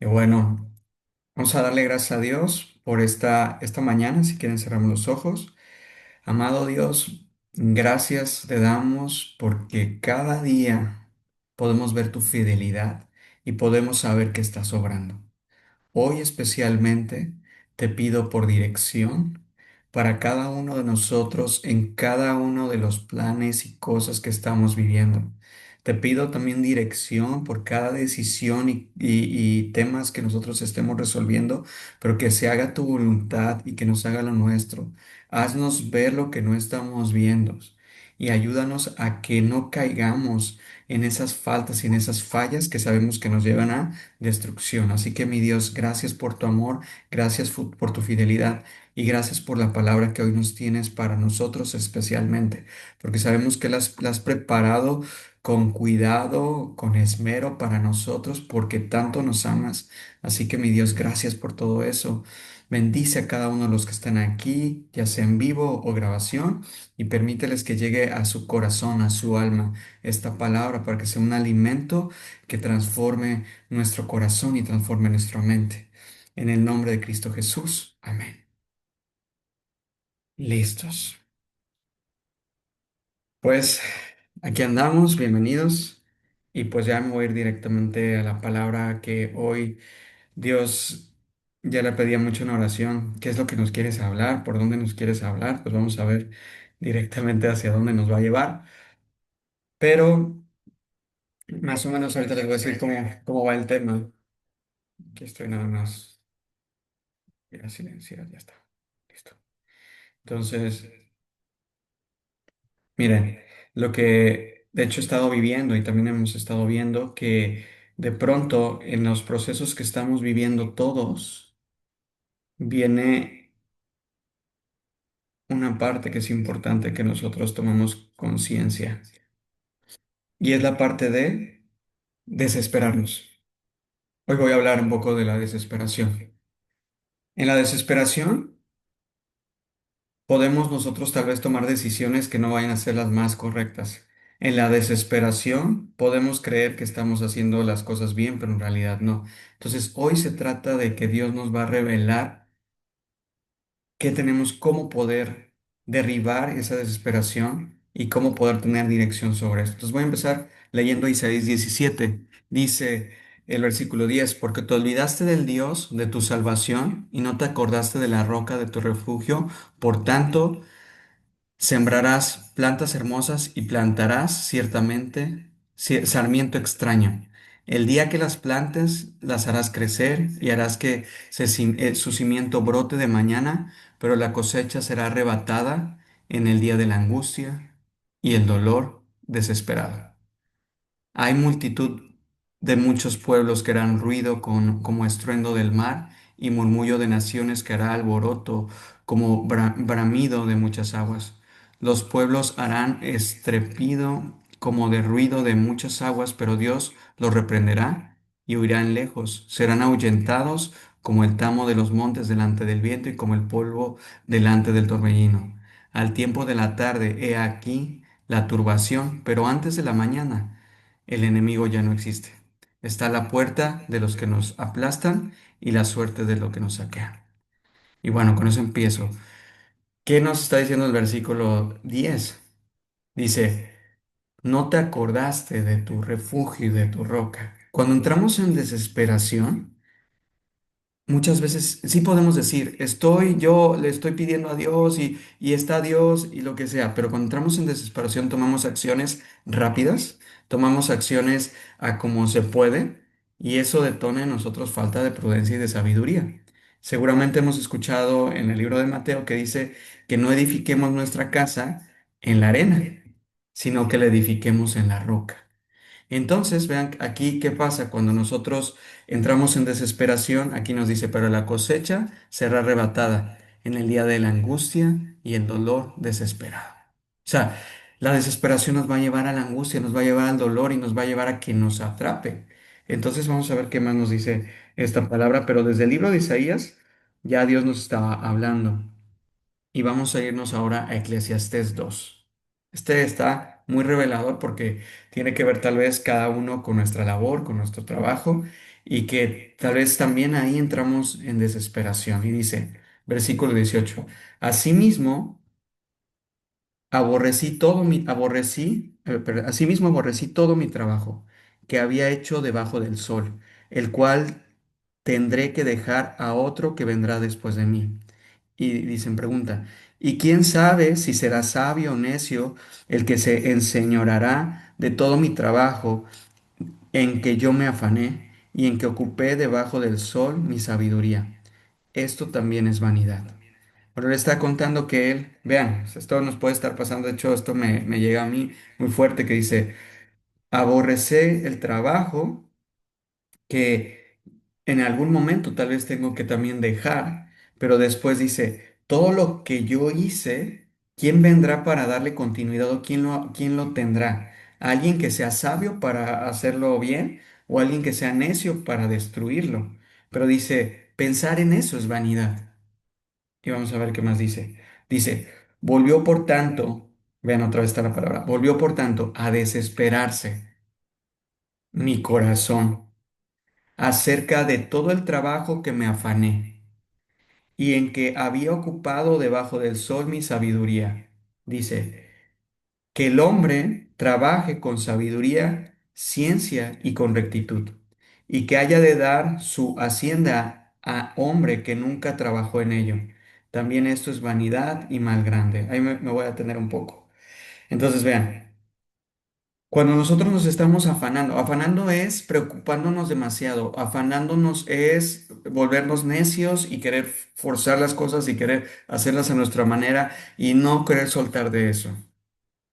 Y bueno, vamos a darle gracias a Dios por esta mañana. Si quieren, cerramos los ojos. Amado Dios, gracias te damos porque cada día podemos ver tu fidelidad y podemos saber que estás obrando. Hoy especialmente te pido por dirección para cada uno de nosotros en cada uno de los planes y cosas que estamos viviendo. Te pido también dirección por cada decisión y temas que nosotros estemos resolviendo, pero que se haga tu voluntad y que nos haga lo nuestro. Haznos ver lo que no estamos viendo y ayúdanos a que no caigamos en esas faltas y en esas fallas que sabemos que nos llevan a destrucción. Así que mi Dios, gracias por tu amor, gracias por tu fidelidad y gracias por la palabra que hoy nos tienes para nosotros especialmente, porque sabemos que la has preparado con cuidado, con esmero para nosotros, porque tanto nos amas. Así que mi Dios, gracias por todo eso. Bendice a cada uno de los que están aquí, ya sea en vivo o grabación, y permíteles que llegue a su corazón, a su alma, esta palabra para que sea un alimento que transforme nuestro corazón y transforme nuestra mente. En el nombre de Cristo Jesús. Amén. Listos. Pues aquí andamos, bienvenidos. Y pues ya me voy a ir directamente a la palabra que hoy Dios ya le pedía mucho en oración. ¿Qué es lo que nos quieres hablar? ¿Por dónde nos quieres hablar? Pues vamos a ver directamente hacia dónde nos va a llevar. Pero más o menos ahorita les voy a decir cómo va el tema. Aquí estoy nada más. Voy a silenciar, ya está. Listo. Entonces, miren, lo que de hecho he estado viviendo y también hemos estado viendo que de pronto en los procesos que estamos viviendo todos viene una parte que es importante que nosotros tomemos conciencia y es la parte de desesperarnos. Hoy voy a hablar un poco de la desesperación. En la desesperación podemos nosotros tal vez tomar decisiones que no vayan a ser las más correctas. En la desesperación podemos creer que estamos haciendo las cosas bien, pero en realidad no. Entonces, hoy se trata de que Dios nos va a revelar qué tenemos, cómo poder derribar esa desesperación y cómo poder tener dirección sobre esto. Entonces, voy a empezar leyendo Isaías 17. Dice el versículo 10: porque te olvidaste del Dios de tu salvación y no te acordaste de la roca de tu refugio, por tanto, sembrarás plantas hermosas y plantarás ciertamente sarmiento extraño. El día que las plantes, las harás crecer y harás que su cimiento brote de mañana, pero la cosecha será arrebatada en el día de la angustia y el dolor desesperado. Hay multitud de muchos pueblos que harán ruido como estruendo del mar y murmullo de naciones que hará alboroto como bramido de muchas aguas. Los pueblos harán estruendo como de ruido de muchas aguas, pero Dios los reprenderá y huirán lejos. Serán ahuyentados como el tamo de los montes delante del viento y como el polvo delante del torbellino. Al tiempo de la tarde, he aquí la turbación, pero antes de la mañana el enemigo ya no existe. Está la puerta de los que nos aplastan y la suerte de lo que nos saquea. Y bueno, con eso empiezo. ¿Qué nos está diciendo el versículo 10? Dice, no te acordaste de tu refugio y de tu roca. Cuando entramos en desesperación, muchas veces sí podemos decir, yo le estoy pidiendo a Dios y está Dios y lo que sea, pero cuando entramos en desesperación tomamos acciones rápidas, tomamos acciones a como se puede y eso detona en nosotros falta de prudencia y de sabiduría. Seguramente hemos escuchado en el libro de Mateo que dice que no edifiquemos nuestra casa en la arena, sino que la edifiquemos en la roca. Entonces, vean aquí qué pasa cuando nosotros entramos en desesperación. Aquí nos dice, pero la cosecha será arrebatada en el día de la angustia y el dolor desesperado. O sea, la desesperación nos va a llevar a la angustia, nos va a llevar al dolor y nos va a llevar a que nos atrape. Entonces vamos a ver qué más nos dice esta palabra, pero desde el libro de Isaías ya Dios nos estaba hablando. Y vamos a irnos ahora a Eclesiastés 2. Este está muy revelador porque tiene que ver tal vez cada uno con nuestra labor, con nuestro trabajo y que tal vez también ahí entramos en desesperación. Y dice, versículo 18, asimismo asimismo aborrecí todo mi trabajo que había hecho debajo del sol, el cual tendré que dejar a otro que vendrá después de mí. Y dicen, pregunta, ¿y quién sabe si será sabio o necio el que se enseñoreará de todo mi trabajo en que yo me afané y en que ocupé debajo del sol mi sabiduría? Esto también es vanidad. Pero le está contando que él, vean, esto nos puede estar pasando, de hecho esto me llega a mí muy fuerte, que dice, aborrecé el trabajo que en algún momento tal vez tengo que también dejar, pero después dice, todo lo que yo hice, ¿quién vendrá para darle continuidad o quién lo tendrá? ¿Alguien que sea sabio para hacerlo bien o alguien que sea necio para destruirlo? Pero dice, pensar en eso es vanidad. Y vamos a ver qué más dice. Dice, volvió por tanto, vean otra vez está la palabra, volvió por tanto a desesperarse mi corazón acerca de todo el trabajo que me afané y en que había ocupado debajo del sol mi sabiduría. Dice, que el hombre trabaje con sabiduría, ciencia y con rectitud, y que haya de dar su hacienda a hombre que nunca trabajó en ello. También esto es vanidad y mal grande. Ahí me voy a tener un poco. Entonces, vean. Cuando nosotros nos estamos afanando, afanando es preocupándonos demasiado, afanándonos es volvernos necios y querer forzar las cosas y querer hacerlas a nuestra manera y no querer soltar de eso.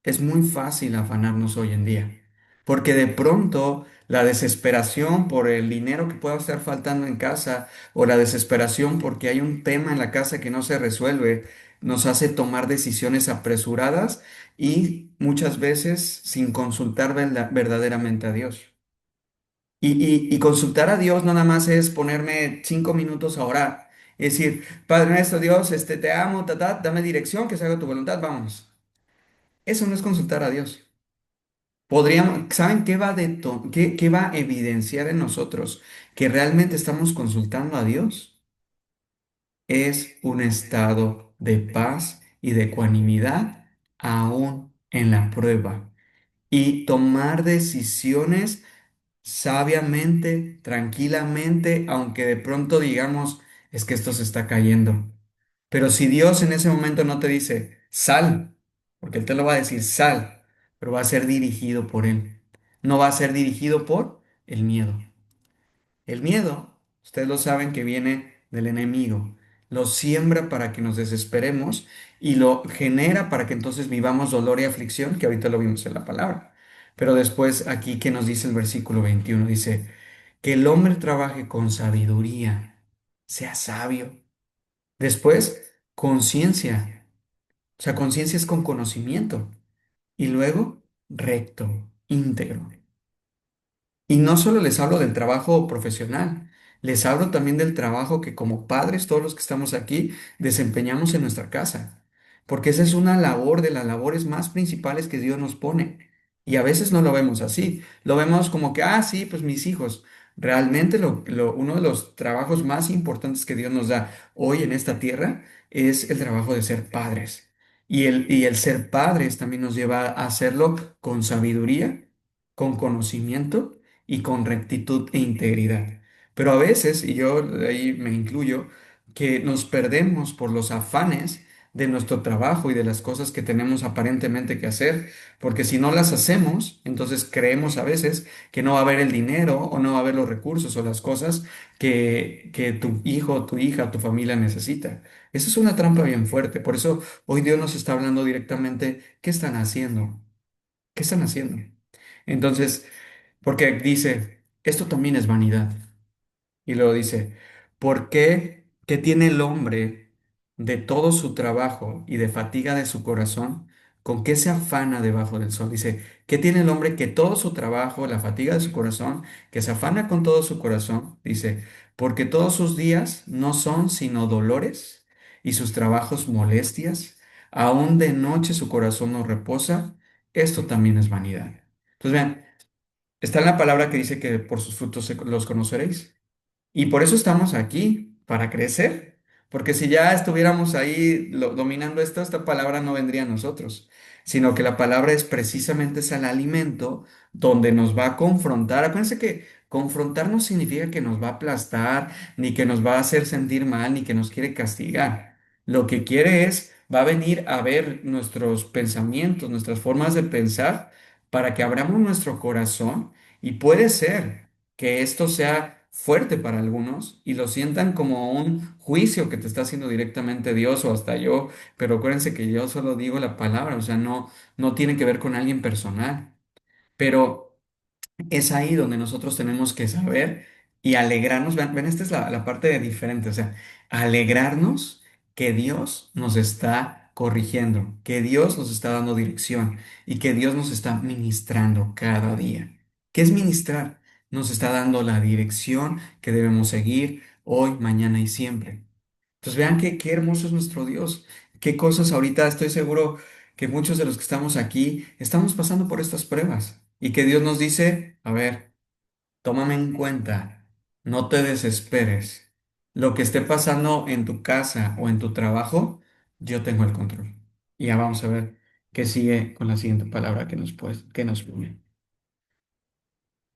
Es muy fácil afanarnos hoy en día, porque de pronto la desesperación por el dinero que pueda estar faltando en casa o la desesperación porque hay un tema en la casa que no se resuelve, nos hace tomar decisiones apresuradas y muchas veces sin consultar verdaderamente a Dios. Y consultar a Dios no nada más es ponerme 5 minutos a orar. Es decir, Padre nuestro Dios, te amo, dame dirección, que se haga tu voluntad, vamos. Eso no es consultar a Dios. ¿Saben qué qué va a evidenciar en nosotros que realmente estamos consultando a Dios? Es un estado de paz y de ecuanimidad aún en la prueba y tomar decisiones sabiamente, tranquilamente, aunque de pronto digamos, es que esto se está cayendo. Pero si Dios en ese momento no te dice, sal, porque Él te lo va a decir, sal, pero va a ser dirigido por Él. No va a ser dirigido por el miedo. El miedo, ustedes lo saben que viene del enemigo. Lo siembra para que nos desesperemos y lo genera para que entonces vivamos dolor y aflicción, que ahorita lo vimos en la palabra. Pero después aquí que nos dice el versículo 21, dice, que el hombre trabaje con sabiduría, sea sabio. Después, conciencia. O sea, conciencia es con conocimiento. Y luego, recto, íntegro. Y no solo les hablo del trabajo profesional, les hablo también del trabajo que como padres, todos los que estamos aquí, desempeñamos en nuestra casa. Porque esa es una labor de las labores más principales que Dios nos pone. Y a veces no lo vemos así. Lo vemos como que, ah, sí, pues mis hijos. Realmente uno de los trabajos más importantes que Dios nos da hoy en esta tierra es el trabajo de ser padres. Y el ser padres también nos lleva a hacerlo con sabiduría, con conocimiento y con rectitud e integridad. Pero a veces, y yo de ahí me incluyo, que nos perdemos por los afanes de nuestro trabajo y de las cosas que tenemos aparentemente que hacer, porque si no las hacemos, entonces creemos a veces que no va a haber el dinero o no va a haber los recursos o las cosas que tu hijo, tu hija, tu familia necesita. Esa es una trampa bien fuerte. Por eso hoy Dios nos está hablando directamente, ¿qué están haciendo? ¿Qué están haciendo? Entonces, porque dice, esto también es vanidad. Y luego dice, ¿por qué? ¿Qué tiene el hombre de todo su trabajo y de fatiga de su corazón? ¿Con qué se afana debajo del sol? Dice, ¿qué tiene el hombre que todo su trabajo, la fatiga de su corazón, que se afana con todo su corazón? Dice, porque todos sus días no son sino dolores y sus trabajos molestias. Aún de noche su corazón no reposa. Esto también es vanidad. Entonces, vean. Está en la palabra que dice que por sus frutos los conoceréis. Y por eso estamos aquí, para crecer. Porque si ya estuviéramos ahí dominando esto, esta palabra no vendría a nosotros, sino que la palabra es precisamente es el alimento donde nos va a confrontar. Acuérdense que confrontar no significa que nos va a aplastar, ni que nos va a hacer sentir mal, ni que nos quiere castigar. Lo que quiere es, va a venir a ver nuestros pensamientos, nuestras formas de pensar, para que abramos nuestro corazón y puede ser que esto sea fuerte para algunos y lo sientan como un juicio que te está haciendo directamente Dios o hasta yo, pero acuérdense que yo solo digo la palabra, o sea, no tiene que ver con alguien personal, pero es ahí donde nosotros tenemos que saber y alegrarnos. Ven, esta es la parte diferente, o sea, alegrarnos que Dios nos está corrigiendo, que Dios nos está dando dirección y que Dios nos está ministrando cada día. ¿Qué es ministrar? Nos está dando la dirección que debemos seguir hoy, mañana y siempre. Entonces vean qué hermoso es nuestro Dios, qué cosas ahorita estoy seguro que muchos de los que estamos aquí estamos pasando por estas pruebas y que Dios nos dice, a ver, tómame en cuenta, no te desesperes. Lo que esté pasando en tu casa o en tu trabajo, yo tengo el control. Y ya vamos a ver qué sigue con la siguiente palabra que nos pone.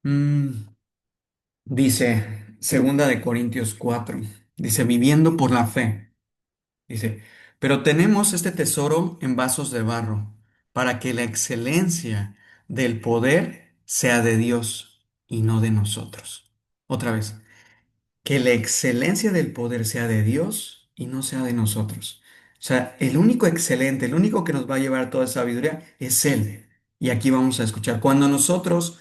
Mm, dice, segunda de Corintios 4, dice, viviendo por la fe. Dice, pero tenemos este tesoro en vasos de barro, para que la excelencia del poder sea de Dios y no de nosotros. Otra vez, que la excelencia del poder sea de Dios y no sea de nosotros. O sea, el único excelente, el único que nos va a llevar toda sabiduría es Él. Y aquí vamos a escuchar, cuando nosotros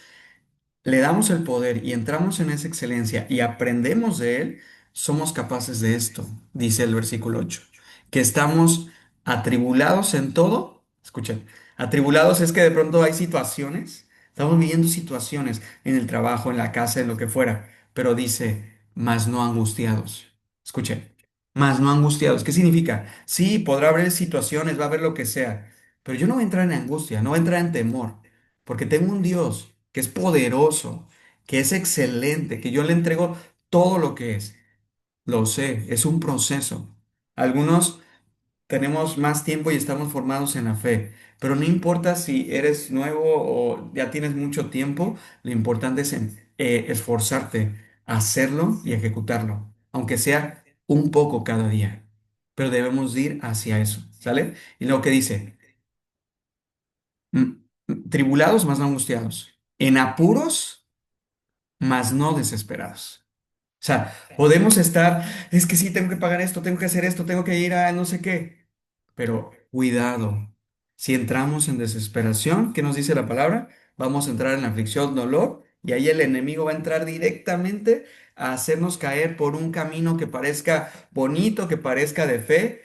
le damos el poder y entramos en esa excelencia y aprendemos de Él, somos capaces de esto, dice el versículo 8, que estamos atribulados en todo. Escuchen, atribulados es que de pronto hay situaciones, estamos viviendo situaciones en el trabajo, en la casa, en lo que fuera, pero dice, mas no angustiados. Escuchen, mas no angustiados. ¿Qué significa? Sí, podrá haber situaciones, va a haber lo que sea, pero yo no voy a entrar en angustia, no voy a entrar en temor. Porque tengo un Dios que es poderoso, que es excelente, que yo le entrego todo lo que es. Lo sé, es un proceso. Algunos tenemos más tiempo y estamos formados en la fe, pero no importa si eres nuevo o ya tienes mucho tiempo, lo importante es esforzarte, hacerlo y ejecutarlo, aunque sea un poco cada día. Pero debemos ir hacia eso, ¿sale? Y lo que dice, tribulados más no angustiados, en apuros más no desesperados. O sea, podemos estar, es que sí, tengo que pagar esto, tengo que hacer esto, tengo que ir a no sé qué, pero cuidado, si entramos en desesperación, ¿qué nos dice la palabra? Vamos a entrar en aflicción, dolor, y ahí el enemigo va a entrar directamente a hacernos caer por un camino que parezca bonito, que parezca de fe,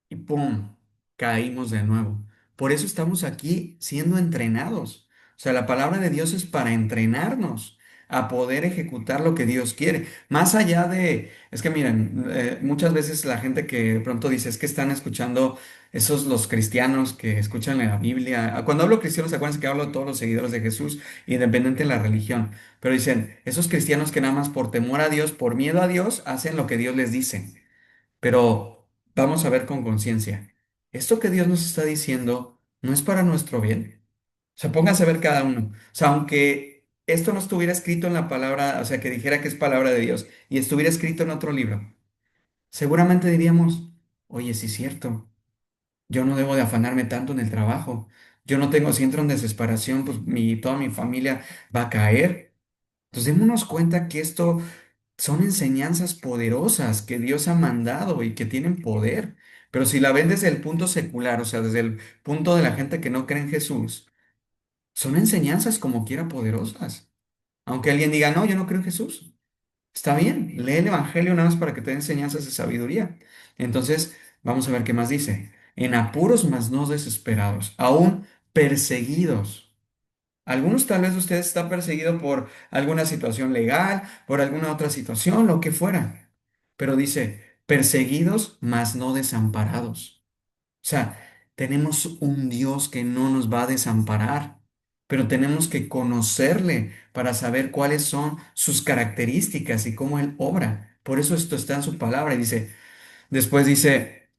y ¡pum! Caímos de nuevo. Por eso estamos aquí siendo entrenados. O sea, la palabra de Dios es para entrenarnos a poder ejecutar lo que Dios quiere. Más allá de, es que miren, muchas veces la gente que de pronto dice es que están escuchando esos los cristianos que escuchan la Biblia. Cuando hablo cristianos, acuérdense que hablo de todos los seguidores de Jesús, independiente de la religión. Pero dicen, esos cristianos que nada más por temor a Dios, por miedo a Dios, hacen lo que Dios les dice. Pero vamos a ver con conciencia. Esto que Dios nos está diciendo no es para nuestro bien. O sea, pónganse a ver cada uno. O sea, aunque esto no estuviera escrito en la palabra, o sea, que dijera que es palabra de Dios y estuviera escrito en otro libro, seguramente diríamos, oye, sí es cierto, yo no debo de afanarme tanto en el trabajo. Yo no tengo, si entro en desesperación, pues toda mi familia va a caer. Entonces, démonos cuenta que esto son enseñanzas poderosas que Dios ha mandado y que tienen poder. Pero si la ven desde el punto secular, o sea, desde el punto de la gente que no cree en Jesús, son enseñanzas como quiera poderosas. Aunque alguien diga, no, yo no creo en Jesús. Está bien, lee el Evangelio nada más para que te dé enseñanzas de sabiduría. Entonces, vamos a ver qué más dice. En apuros, mas no desesperados, aún perseguidos. Algunos tal vez usted está perseguido por alguna situación legal, por alguna otra situación, lo que fuera. Pero dice, perseguidos, mas no desamparados. O sea, tenemos un Dios que no nos va a desamparar. pero tenemos que conocerle para saber cuáles son sus características y cómo Él obra. Por eso esto está en su palabra y dice, después dice,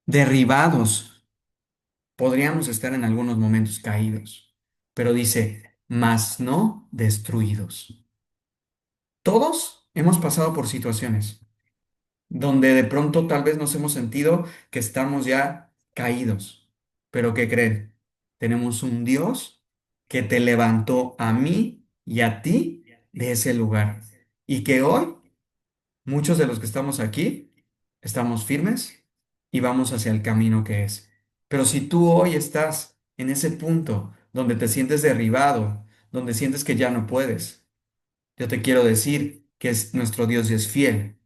derribados, podríamos estar en algunos momentos caídos, pero dice, mas no destruidos. Todos hemos pasado por situaciones donde de pronto tal vez nos hemos sentido que estamos ya caídos. Pero ¿qué creen? Tenemos un Dios que te levantó a mí y a ti de ese lugar. Y que hoy muchos de los que estamos aquí estamos firmes y vamos hacia el camino que es. Pero si tú hoy estás en ese punto donde te sientes derribado, donde sientes que ya no puedes, yo te quiero decir que nuestro Dios es fiel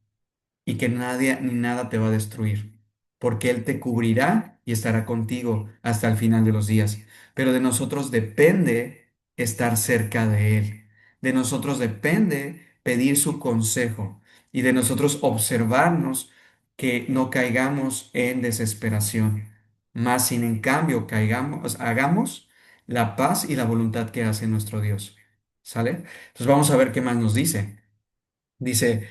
y que nadie ni nada te va a destruir, porque Él te cubrirá y estará contigo hasta el final de los días. Pero de nosotros depende estar cerca de Él. De nosotros depende pedir su consejo y de nosotros observarnos que no caigamos en desesperación, más sin en cambio caigamos, hagamos la paz y la voluntad que hace nuestro Dios. ¿Sale? Entonces vamos a ver qué más nos dice. Dice,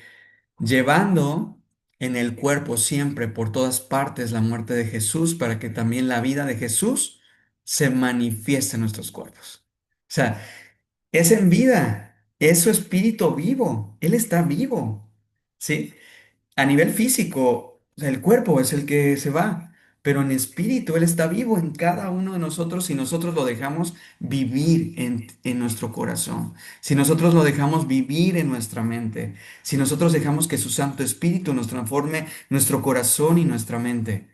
llevando en el cuerpo siempre por todas partes la muerte de Jesús para que también la vida de Jesús se manifieste en nuestros cuerpos. O sea, es en vida, es su espíritu vivo, Él está vivo, ¿sí? A nivel físico, o sea, el cuerpo es el que se va, pero en espíritu Él está vivo en cada uno de nosotros si nosotros lo dejamos vivir en nuestro corazón, si nosotros lo dejamos vivir en nuestra mente, si nosotros dejamos que su Santo Espíritu nos transforme nuestro corazón y nuestra mente.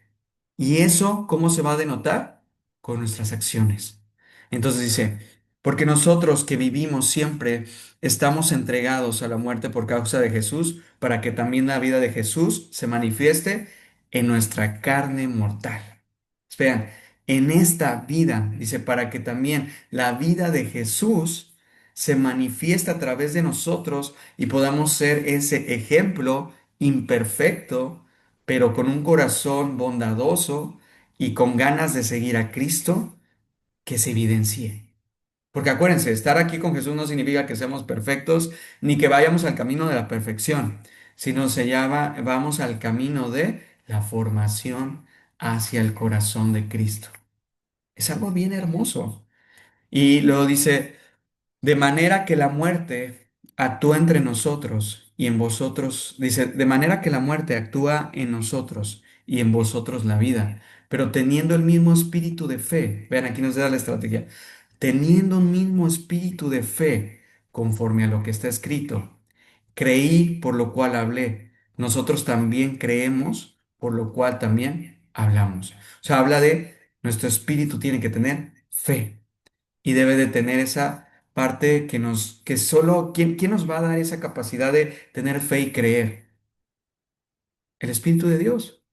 ¿Y eso cómo se va a denotar? Con nuestras acciones. Entonces dice, porque nosotros que vivimos siempre estamos entregados a la muerte por causa de Jesús, para que también la vida de Jesús se manifieste en nuestra carne mortal. Vean, en esta vida, dice, para que también la vida de Jesús se manifieste a través de nosotros y podamos ser ese ejemplo imperfecto pero con un corazón bondadoso y con ganas de seguir a Cristo, que se evidencie. Porque acuérdense, estar aquí con Jesús no significa que seamos perfectos ni que vayamos al camino de la perfección, sino se llama, vamos al camino de la formación hacia el corazón de Cristo. Es algo bien hermoso. Y luego dice, de manera que la muerte actúa entre nosotros y en vosotros, dice, de manera que la muerte actúa en nosotros y en vosotros la vida, pero teniendo el mismo espíritu de fe. Vean, aquí nos da la estrategia. Teniendo un mismo espíritu de fe, conforme a lo que está escrito. Creí, por lo cual hablé. Nosotros también creemos, por lo cual también hablamos. O sea, habla de nuestro espíritu tiene que tener fe y debe de tener esa parte que solo, ¿quién nos va a dar esa capacidad de tener fe y creer? El Espíritu de Dios.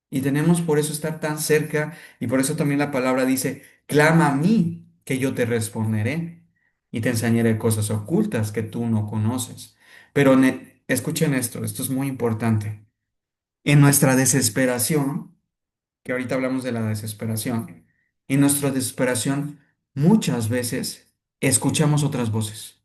Y tenemos por eso estar tan cerca y por eso también la palabra dice, clama a mí, que yo te responderé y te enseñaré cosas ocultas que tú no conoces. Pero escuchen esto es muy importante. En nuestra desesperación, que ahorita hablamos de la desesperación, en nuestra desesperación muchas veces escuchamos otras voces.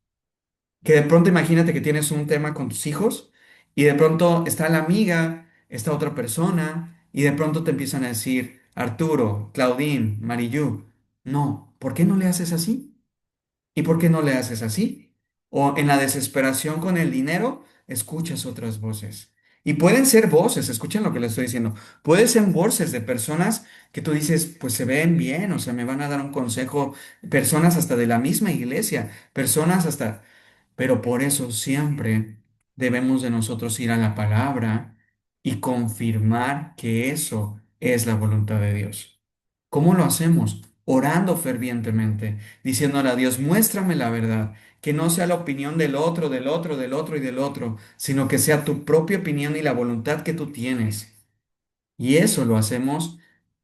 Que de pronto imagínate que tienes un tema con tus hijos y de pronto está la amiga, está otra persona y de pronto te empiezan a decir, Arturo, Claudine, Mariyu, no, ¿por qué no le haces así? ¿Y por qué no le haces así? O en la desesperación con el dinero, escuchas otras voces. Y pueden ser voces, escuchen lo que les estoy diciendo. Pueden ser voces de personas que tú dices, pues se ven bien, o sea, me van a dar un consejo, personas hasta de la misma iglesia, personas hasta... Pero por eso siempre debemos de nosotros ir a la palabra y confirmar que eso es la voluntad de Dios. ¿Cómo lo hacemos? Orando fervientemente, diciéndole a Dios, muéstrame la verdad, que no sea la opinión del otro, del otro, del otro y del otro, sino que sea tu propia opinión y la voluntad que tú tienes. Y eso lo hacemos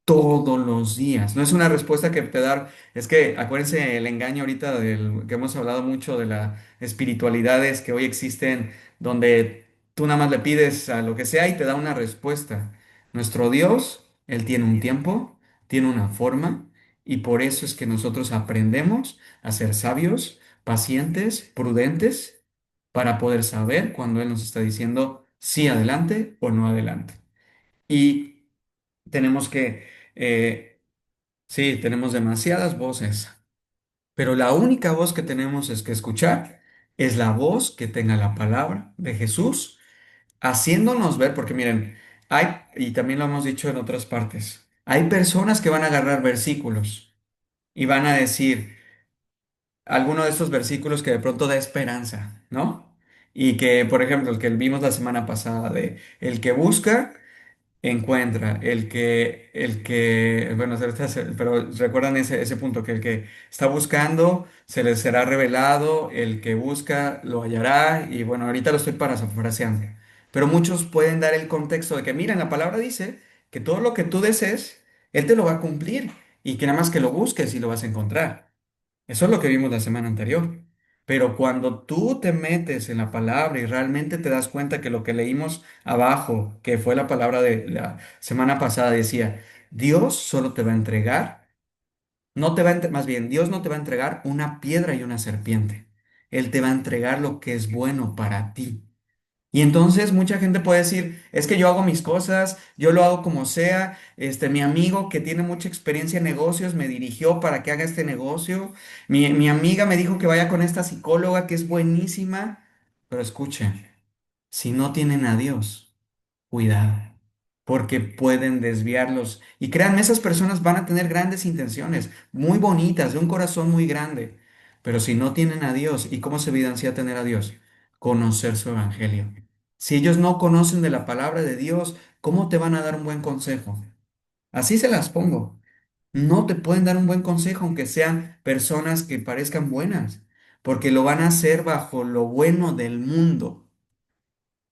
todos los días. No es una respuesta que te dar, es que acuérdense el engaño ahorita del que hemos hablado mucho de las espiritualidades que hoy existen, donde tú nada más le pides a lo que sea y te da una respuesta. Nuestro Dios, Él tiene un tiempo, tiene una forma Y por eso es que nosotros aprendemos a ser sabios, pacientes, prudentes, para poder saber cuando Él nos está diciendo sí adelante o no adelante. Y tenemos que, sí, tenemos demasiadas voces, pero la única voz que tenemos es que escuchar es la voz que tenga la palabra de Jesús, haciéndonos ver, porque miren, hay, y también lo hemos dicho en otras partes, hay personas que van a agarrar versículos y van a decir alguno de estos versículos que de pronto da esperanza, ¿no? Y que, por ejemplo, el que vimos la semana pasada de el que busca encuentra, bueno, pero recuerdan ese punto, que el que está buscando se le será revelado, el que busca lo hallará, y bueno, ahorita lo estoy parafraseando, pero muchos pueden dar el contexto de que, miren, la palabra dice que todo lo que tú desees, Él te lo va a cumplir, y que nada más que lo busques y lo vas a encontrar. Eso es lo que vimos la semana anterior. Pero cuando tú te metes en la palabra y realmente te das cuenta que lo que leímos abajo, que fue la palabra de la semana pasada, decía, Dios solo te va a entregar, no te va a, más bien, Dios no te va a entregar una piedra y una serpiente. Él te va a entregar lo que es bueno para ti. Y entonces mucha gente puede decir, es que yo hago mis cosas, yo lo hago como sea, mi amigo que tiene mucha experiencia en negocios me dirigió para que haga este negocio, mi amiga me dijo que vaya con esta psicóloga que es buenísima, pero escuchen, si no tienen a Dios, cuidado, porque pueden desviarlos. Y créanme, esas personas van a tener grandes intenciones, muy bonitas, de un corazón muy grande. Pero si no tienen a Dios, ¿y cómo se evidencia tener a Dios? Conocer su evangelio. Si ellos no conocen de la palabra de Dios, ¿cómo te van a dar un buen consejo? Así se las pongo. No te pueden dar un buen consejo, aunque sean personas que parezcan buenas, porque lo van a hacer bajo lo bueno del mundo.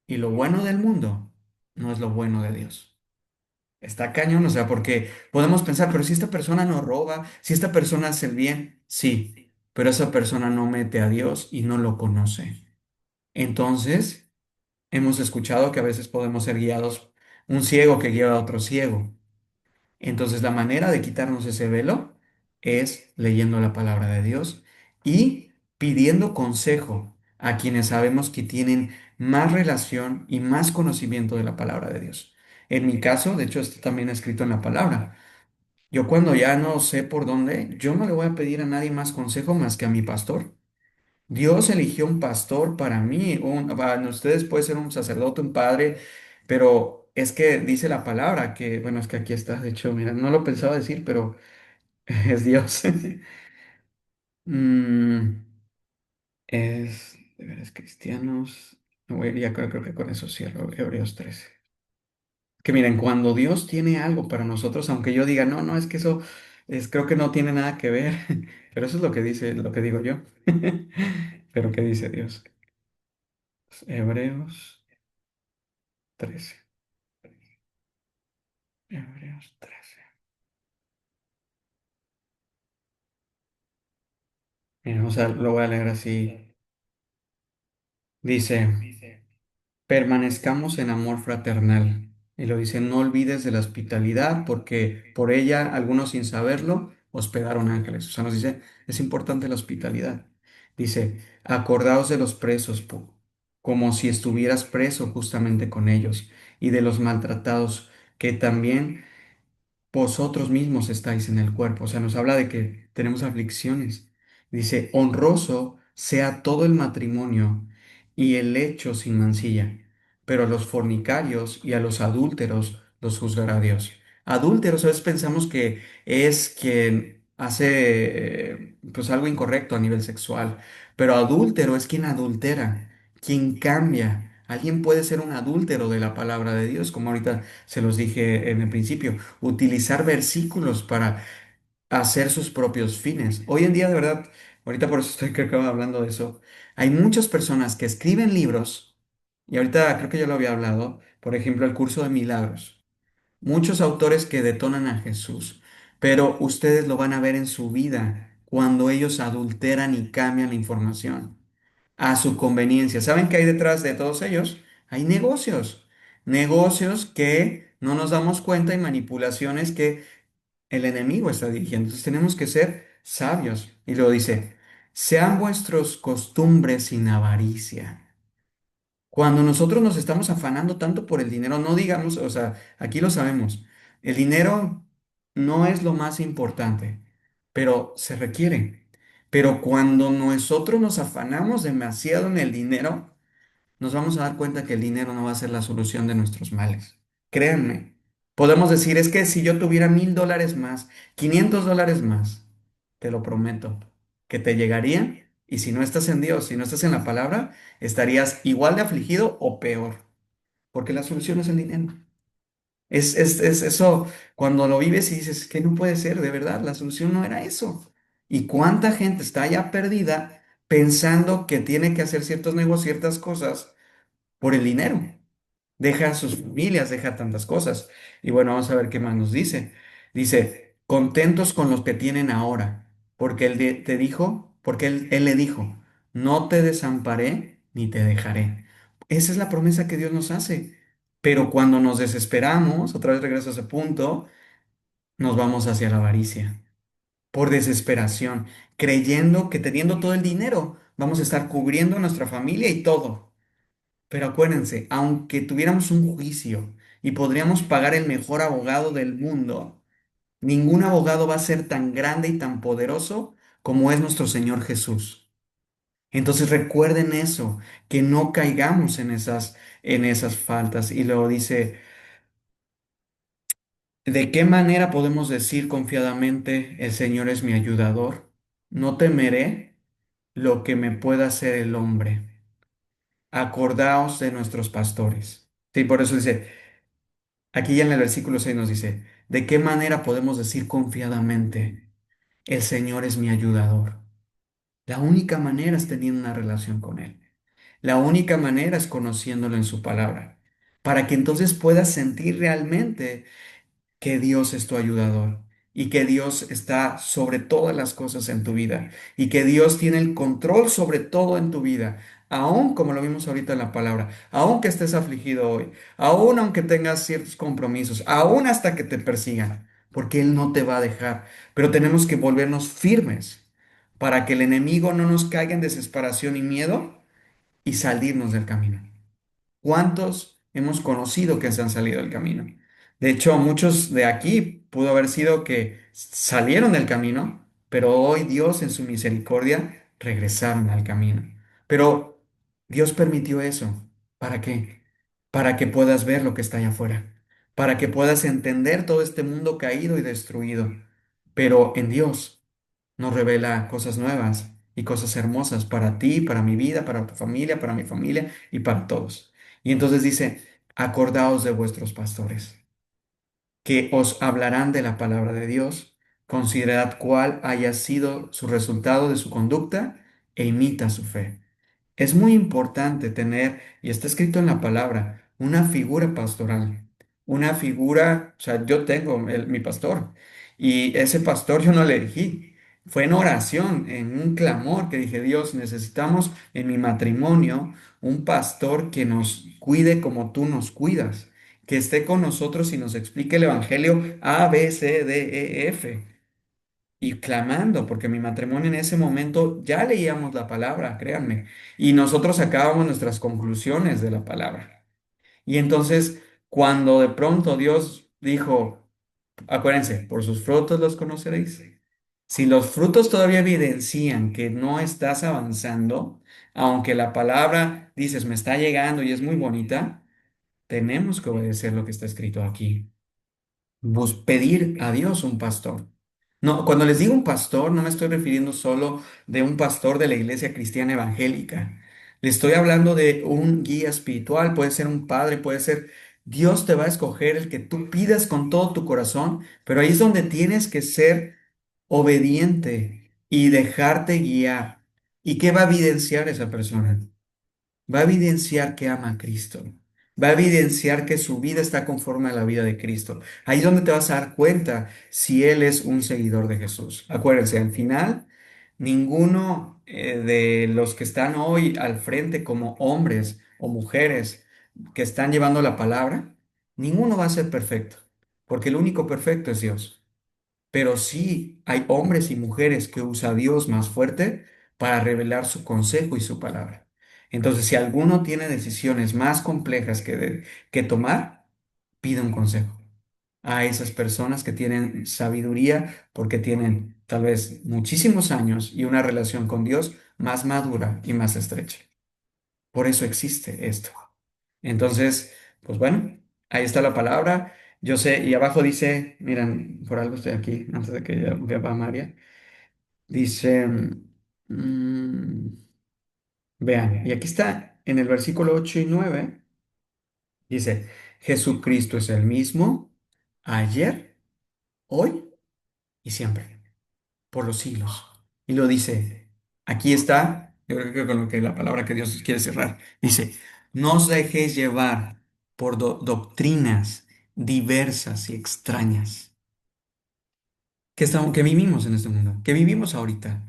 Y lo bueno del mundo no es lo bueno de Dios. Está cañón, o sea, porque podemos pensar, pero si esta persona no roba, si esta persona hace el bien, sí, pero esa persona no mete a Dios y no lo conoce. Entonces, hemos escuchado que a veces podemos ser guiados, un ciego que guía a otro ciego. Entonces, la manera de quitarnos ese velo es leyendo la palabra de Dios y pidiendo consejo a quienes sabemos que tienen más relación y más conocimiento de la palabra de Dios. En mi caso, de hecho, está también escrito en la palabra. Yo cuando ya no sé por dónde, yo no le voy a pedir a nadie más consejo más que a mi pastor. Dios eligió un pastor para mí, para ustedes puede ser un sacerdote, un padre, pero es que dice la palabra que, bueno, es que aquí está, de hecho, mira, no lo pensaba decir, pero es Dios. Mm, es deberes cristianos. Ya creo que con eso cierro, Hebreos 13. Que miren, cuando Dios tiene algo para nosotros, aunque yo diga, no, no, es que eso creo que no tiene nada que ver, pero eso es lo que dice, lo que digo yo. Pero ¿qué dice Dios? Hebreos 13. Hebreos 13. Mira, o sea, lo voy a leer así. Dice, permanezcamos en amor fraternal. Y lo dice, no olvides de la hospitalidad, porque por ella algunos sin saberlo hospedaron ángeles. O sea, nos dice, es importante la hospitalidad. Dice, acordaos de los presos, como si estuvieras preso justamente con ellos, y de los maltratados, que también vosotros mismos estáis en el cuerpo. O sea, nos habla de que tenemos aflicciones. Dice, honroso sea todo el matrimonio y el lecho sin mancilla, pero a los fornicarios y a los adúlteros los juzgará Dios. Adúlteros, a veces pensamos que es quien hace pues algo incorrecto a nivel sexual, pero adúltero es quien adultera, quien cambia. Alguien puede ser un adúltero de la palabra de Dios, como ahorita se los dije en el principio, utilizar versículos para hacer sus propios fines. Hoy en día, de verdad, ahorita por eso estoy creo que hablando de eso, hay muchas personas que escriben libros, y ahorita creo que ya lo había hablado, por ejemplo, el curso de milagros. Muchos autores que detonan a Jesús, pero ustedes lo van a ver en su vida cuando ellos adulteran y cambian la información a su conveniencia. ¿Saben qué hay detrás de todos ellos? Hay negocios, negocios que no nos damos cuenta y manipulaciones que el enemigo está dirigiendo. Entonces tenemos que ser sabios. Y luego dice, sean vuestras costumbres sin avaricia. Cuando nosotros nos estamos afanando tanto por el dinero, no digamos, o sea, aquí lo sabemos, el dinero no es lo más importante, pero se requiere. Pero cuando nosotros nos afanamos demasiado en el dinero, nos vamos a dar cuenta que el dinero no va a ser la solución de nuestros males. Créanme, podemos decir, es que si yo tuviera $1,000 más, $500 más, te lo prometo, que te llegarían y si no estás en Dios, si no estás en la palabra, estarías igual de afligido o peor, porque la solución es el dinero. Es eso, cuando lo vives y dices que no puede ser, de verdad, la solución no era eso. ¿Y cuánta gente está ya perdida pensando que tiene que hacer ciertos negocios, ciertas cosas por el dinero? Deja a sus familias, deja tantas cosas. Y bueno, vamos a ver qué más nos dice. Dice, contentos con los que tienen ahora, porque te dijo, porque él le dijo, no te desamparé ni te dejaré. Esa es la promesa que Dios nos hace. Pero cuando nos desesperamos, otra vez regreso a ese punto, nos vamos hacia la avaricia, por desesperación, creyendo que teniendo todo el dinero, vamos a estar cubriendo a nuestra familia y todo. Pero acuérdense, aunque tuviéramos un juicio y podríamos pagar el mejor abogado del mundo, ningún abogado va a ser tan grande y tan poderoso como es nuestro Señor Jesús. Entonces recuerden eso, que no caigamos en esas faltas. Y luego dice, ¿de qué manera podemos decir confiadamente, el Señor es mi ayudador? No temeré lo que me pueda hacer el hombre. Acordaos de nuestros pastores. Sí, por eso dice, aquí ya en el versículo 6 nos dice, ¿de qué manera podemos decir confiadamente, el Señor es mi ayudador? La única manera es teniendo una relación con Él. La única manera es conociéndolo en su palabra, para que entonces puedas sentir realmente que Dios es tu ayudador y que Dios está sobre todas las cosas en tu vida y que Dios tiene el control sobre todo en tu vida, aun como lo vimos ahorita en la palabra, aun que estés afligido hoy, aun aunque tengas ciertos compromisos, aun hasta que te persigan, porque Él no te va a dejar, pero tenemos que volvernos firmes para que el enemigo no nos caiga en desesperación y miedo y salirnos del camino. ¿Cuántos hemos conocido que se han salido del camino? De hecho, muchos de aquí pudo haber sido que salieron del camino, pero hoy Dios en su misericordia regresaron al camino. Pero Dios permitió eso. ¿Para qué? Para que puedas ver lo que está allá afuera, para que puedas entender todo este mundo caído y destruido. Pero en Dios nos revela cosas nuevas y cosas hermosas para ti, para mi vida, para tu familia, para mi familia y para todos. Y entonces dice, acordaos de vuestros pastores, que os hablarán de la palabra de Dios, considerad cuál haya sido su resultado de su conducta e imita su fe. Es muy importante tener, y está escrito en la palabra, una figura pastoral. Una figura, o sea, yo tengo mi pastor, y ese pastor yo no le elegí. Fue en oración, en un clamor que dije, Dios, necesitamos en mi matrimonio un pastor que nos cuide como tú nos cuidas, que esté con nosotros y nos explique el Evangelio A, B, C, D, E, F y clamando, porque mi matrimonio en ese momento ya leíamos la palabra, créanme, y nosotros sacábamos nuestras conclusiones de la palabra. Y entonces, cuando de pronto Dios dijo, acuérdense, por sus frutos los conoceréis. Si los frutos todavía evidencian que no estás avanzando, aunque la palabra dices me está llegando y es muy bonita, tenemos que obedecer lo que está escrito aquí, pedir a Dios un pastor. No, cuando les digo un pastor, no me estoy refiriendo solo de un pastor de la iglesia cristiana evangélica. Le estoy hablando de un guía espiritual, puede ser un padre, puede ser... Dios te va a escoger el que tú pidas con todo tu corazón, pero ahí es donde tienes que ser obediente y dejarte guiar. ¿Y qué va a evidenciar esa persona? Va a evidenciar que ama a Cristo. Va a evidenciar que su vida está conforme a la vida de Cristo. Ahí es donde te vas a dar cuenta si Él es un seguidor de Jesús. Acuérdense, al final, ninguno de los que están hoy al frente como hombres o mujeres que están llevando la palabra, ninguno va a ser perfecto, porque el único perfecto es Dios. pero sí hay hombres y mujeres que usa Dios más fuerte para revelar su consejo y su palabra. Entonces, si alguno tiene decisiones más complejas que tomar, pide un consejo a esas personas que tienen sabiduría porque tienen tal vez muchísimos años y una relación con Dios más madura y más estrecha. Por eso existe esto. Entonces, pues bueno, ahí está la palabra. Yo sé, y abajo dice, miren, por algo estoy aquí, antes de que ya va María, dice, vean, y aquí está en el versículo 8 y 9 dice, Jesucristo es el mismo ayer, hoy y siempre, por los siglos. Y lo dice, aquí está, yo creo que con lo que la palabra que Dios quiere cerrar, dice, no os dejéis llevar por doctrinas diversas y extrañas que vivimos en este mundo, que vivimos ahorita.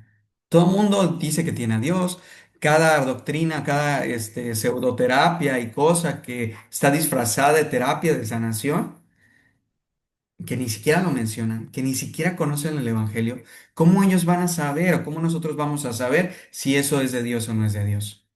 Todo el mundo dice que tiene a Dios, cada doctrina, cada pseudoterapia y cosa que está disfrazada de terapia de sanación, que ni siquiera lo mencionan, que ni siquiera conocen el Evangelio, ¿cómo ellos van a saber o cómo nosotros vamos a saber si eso es de Dios o no es de Dios?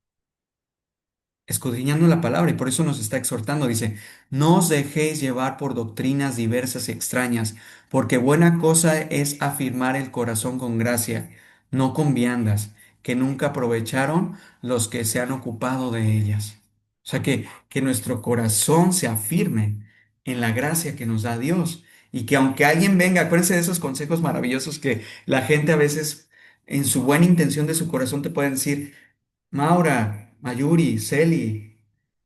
Escudriñando la palabra y por eso nos está exhortando, dice, no os dejéis llevar por doctrinas diversas y extrañas, porque buena cosa es afirmar el corazón con gracia, no con viandas, que nunca aprovecharon los que se han ocupado de ellas. O sea, que nuestro corazón se afirme en la gracia que nos da Dios y que aunque alguien venga, acuérdense de esos consejos maravillosos que la gente a veces en su buena intención de su corazón te pueden decir, Maura, Mayuri, Celi,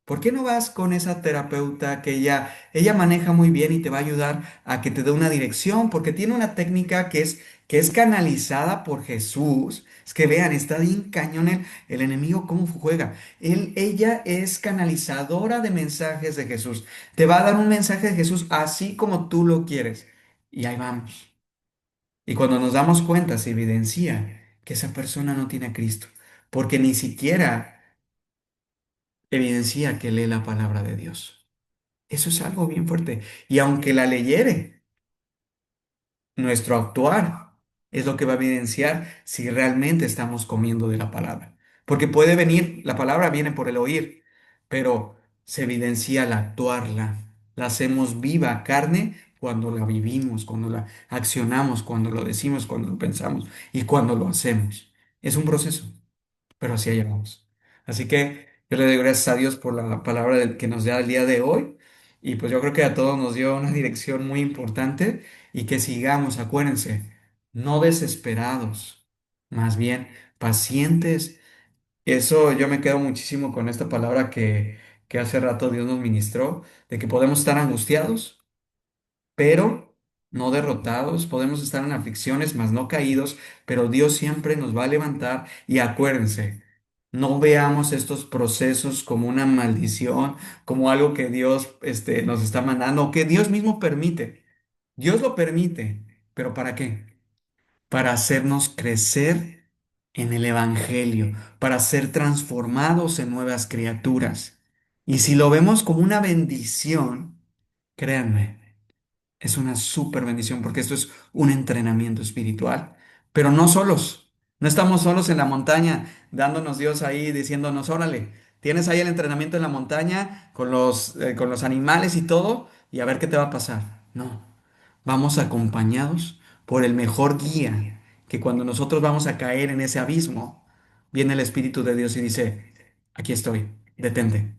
¿por qué no vas con esa terapeuta que ella maneja muy bien y te va a ayudar a que te dé una dirección? Porque tiene una técnica que es canalizada por Jesús. Es que vean, está bien cañón el enemigo cómo juega. Ella es canalizadora de mensajes de Jesús. Te va a dar un mensaje de Jesús así como tú lo quieres. Y ahí vamos. Y cuando nos damos cuenta, se evidencia que esa persona no tiene a Cristo, porque ni siquiera evidencia que lee la palabra de Dios. Eso es algo bien fuerte. Y aunque la leyere, nuestro actuar es lo que va a evidenciar si realmente estamos comiendo de la palabra. Porque puede venir, la palabra viene por el oír, pero se evidencia al actuarla. La hacemos viva carne cuando la vivimos, cuando la accionamos, cuando lo decimos, cuando lo pensamos y cuando lo hacemos. Es un proceso, pero así allá vamos. Así que yo le doy gracias a Dios por la palabra que nos da el día de hoy. Y pues yo creo que a todos nos dio una dirección muy importante y que sigamos, acuérdense, no desesperados, más bien pacientes. Eso yo me quedo muchísimo con esta palabra que hace rato Dios nos ministró, de que podemos estar angustiados pero no derrotados. Podemos estar en aflicciones, mas no caídos, pero Dios siempre nos va a levantar. Y acuérdense, no veamos estos procesos como una maldición, como algo que Dios nos está mandando, o que Dios mismo permite. Dios lo permite, pero ¿para qué? Para hacernos crecer en el Evangelio, para ser transformados en nuevas criaturas. Y si lo vemos como una bendición, créanme. Es una súper bendición porque esto es un entrenamiento espiritual, pero no solos. No estamos solos en la montaña dándonos Dios ahí diciéndonos, órale, tienes ahí el entrenamiento en la montaña con los animales y todo y a ver qué te va a pasar. No, vamos acompañados por el mejor guía, que cuando nosotros vamos a caer en ese abismo, viene el Espíritu de Dios y dice, aquí estoy, detente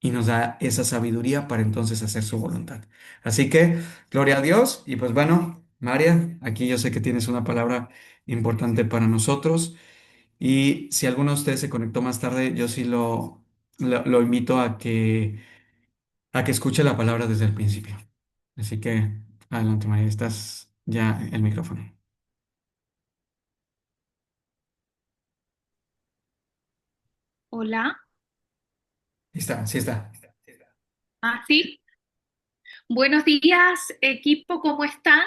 y nos da esa sabiduría para entonces hacer su voluntad. Así que, gloria a Dios. Y pues bueno, María, aquí yo sé que tienes una palabra importante para nosotros. Y si alguno de ustedes se conectó más tarde, yo sí lo invito a que escuche la palabra desde el principio. Así que, adelante, María, estás ya el micrófono. Hola, Está, sí está. sí. Buenos días, equipo, ¿cómo están?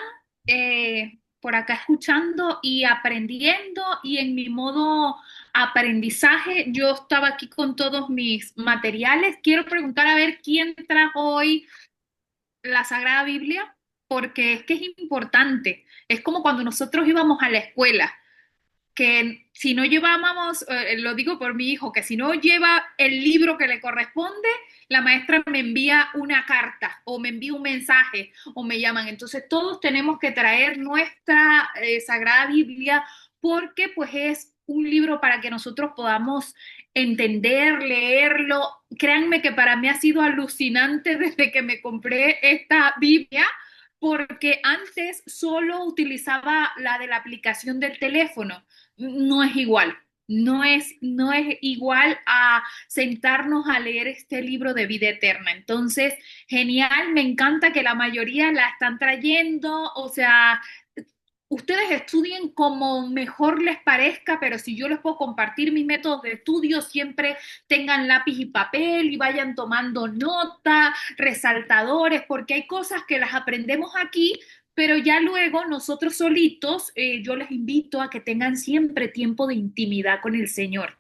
Por acá escuchando y aprendiendo y en mi modo aprendizaje, yo estaba aquí con todos mis materiales. Quiero preguntar a ver quién trajo hoy la Sagrada Biblia. porque es que es importante. Es como cuando nosotros íbamos a la escuela, que si no llevábamos, lo digo por mi hijo, que si no lleva el libro que le corresponde, la maestra me envía una carta o me envía un mensaje o me llaman. Entonces todos tenemos que traer nuestra Sagrada Biblia porque pues es un libro para que nosotros podamos entender, leerlo. Créanme que para mí ha sido alucinante desde que me compré esta Biblia porque antes solo utilizaba la de la aplicación del teléfono. No es igual. No es igual a sentarnos a leer este libro de vida eterna. Entonces, genial, me encanta que la mayoría la están trayendo, o sea, ustedes estudien como mejor les parezca, pero si yo les puedo compartir mis métodos de estudio, siempre tengan lápiz y papel y vayan tomando nota, resaltadores, porque hay cosas que las aprendemos aquí, pero ya luego nosotros solitos, yo les invito a que tengan siempre tiempo de intimidad con el Señor.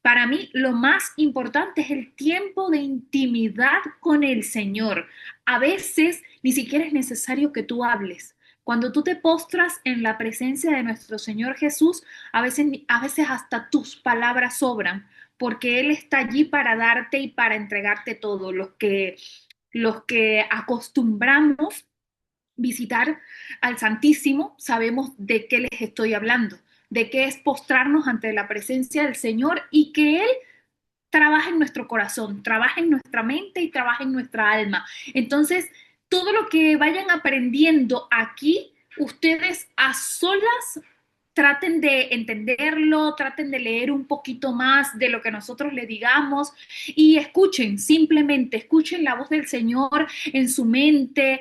Para mí, lo más importante es el tiempo de intimidad con el Señor. A veces ni siquiera es necesario que tú hables. Cuando tú te postras en la presencia de nuestro Señor Jesús, a veces hasta tus palabras sobran, porque Él está allí para darte y para entregarte todo. Los que acostumbramos visitar al Santísimo, sabemos de qué les estoy hablando, de qué es postrarnos ante la presencia del Señor y que Él trabaja en nuestro corazón, trabaja en nuestra mente y trabaja en nuestra alma. Entonces, todo lo que vayan aprendiendo aquí, ustedes a solas traten de entenderlo, traten de leer un poquito más de lo que nosotros le digamos y escuchen, simplemente escuchen la voz del Señor en su mente.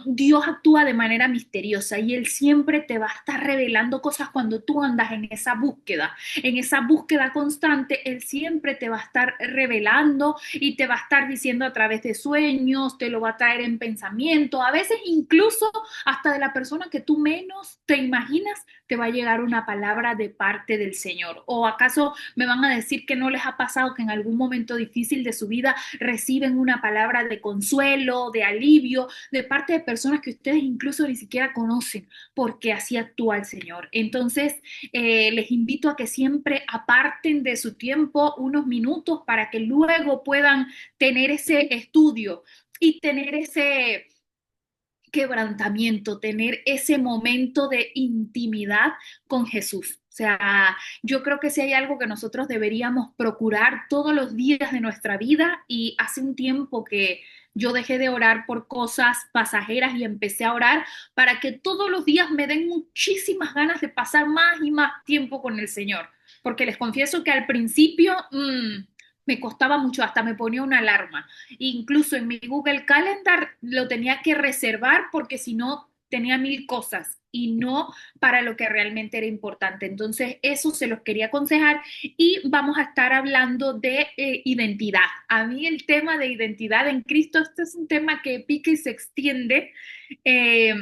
Dios actúa de manera misteriosa y Él siempre te va a estar revelando cosas cuando tú andas en esa búsqueda constante. Él siempre te va a estar revelando y te va a estar diciendo a través de sueños, te lo va a traer en pensamiento, a veces incluso hasta de la persona que tú menos te imaginas te va a llegar una palabra de parte del Señor. ¿O acaso me van a decir que no les ha pasado que en algún momento difícil de su vida reciben una palabra de consuelo, de alivio, de parte de personas que ustedes incluso ni siquiera conocen, porque así actúa el Señor? Entonces, les invito a que siempre aparten de su tiempo unos minutos para que luego puedan tener ese estudio y tener ese quebrantamiento, tener ese momento de intimidad con Jesús. O sea, yo creo que si hay algo que nosotros deberíamos procurar todos los días de nuestra vida, y hace un tiempo que yo dejé de orar por cosas pasajeras y empecé a orar para que todos los días me den muchísimas ganas de pasar más y más tiempo con el Señor. Porque les confieso que al principio me costaba mucho, hasta me ponía una alarma. Incluso en mi Google Calendar lo tenía que reservar porque si no tenía mil cosas y no para lo que realmente era importante. Entonces, eso se los quería aconsejar y vamos a estar hablando de identidad. A mí el tema de identidad en Cristo, este es un tema que pica y se extiende. Eh,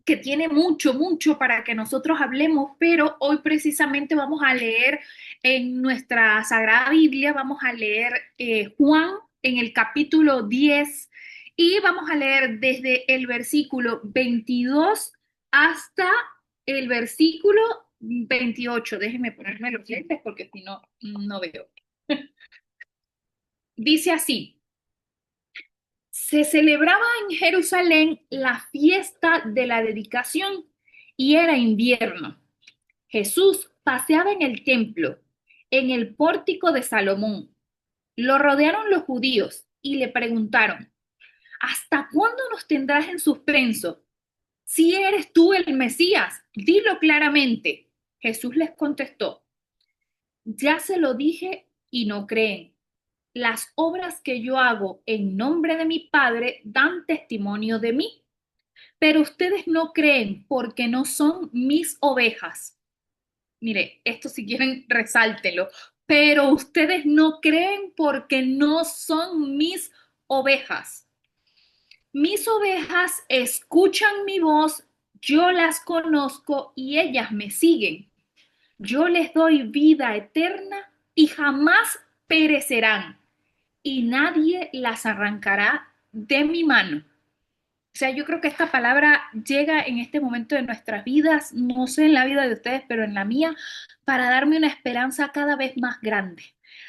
que tiene mucho, mucho para que nosotros hablemos, pero hoy precisamente vamos a leer en nuestra Sagrada Biblia, vamos a leer Juan en el capítulo 10 y vamos a leer desde el versículo 22 hasta el versículo 28. Déjenme ponerme los lentes porque si no, no veo. Dice así. Se celebraba en Jerusalén la fiesta de la dedicación y era invierno. Jesús paseaba en el templo, en el pórtico de Salomón. Lo rodearon los judíos y le preguntaron, ¿hasta cuándo nos tendrás en suspenso? Si eres tú el Mesías, dilo claramente. Jesús les contestó, ya se lo dije y no creen. Las obras que yo hago en nombre de mi Padre dan testimonio de mí, pero ustedes no creen porque no son mis ovejas. Mire, esto si quieren, resáltelo, pero ustedes no creen porque no son mis ovejas. Mis ovejas escuchan mi voz, yo las conozco y ellas me siguen. Yo les doy vida eterna y jamás perecerán y nadie las arrancará de mi mano. O sea, yo creo que esta palabra llega en este momento de nuestras vidas, no sé en la vida de ustedes, pero en la mía, para darme una esperanza cada vez más grande.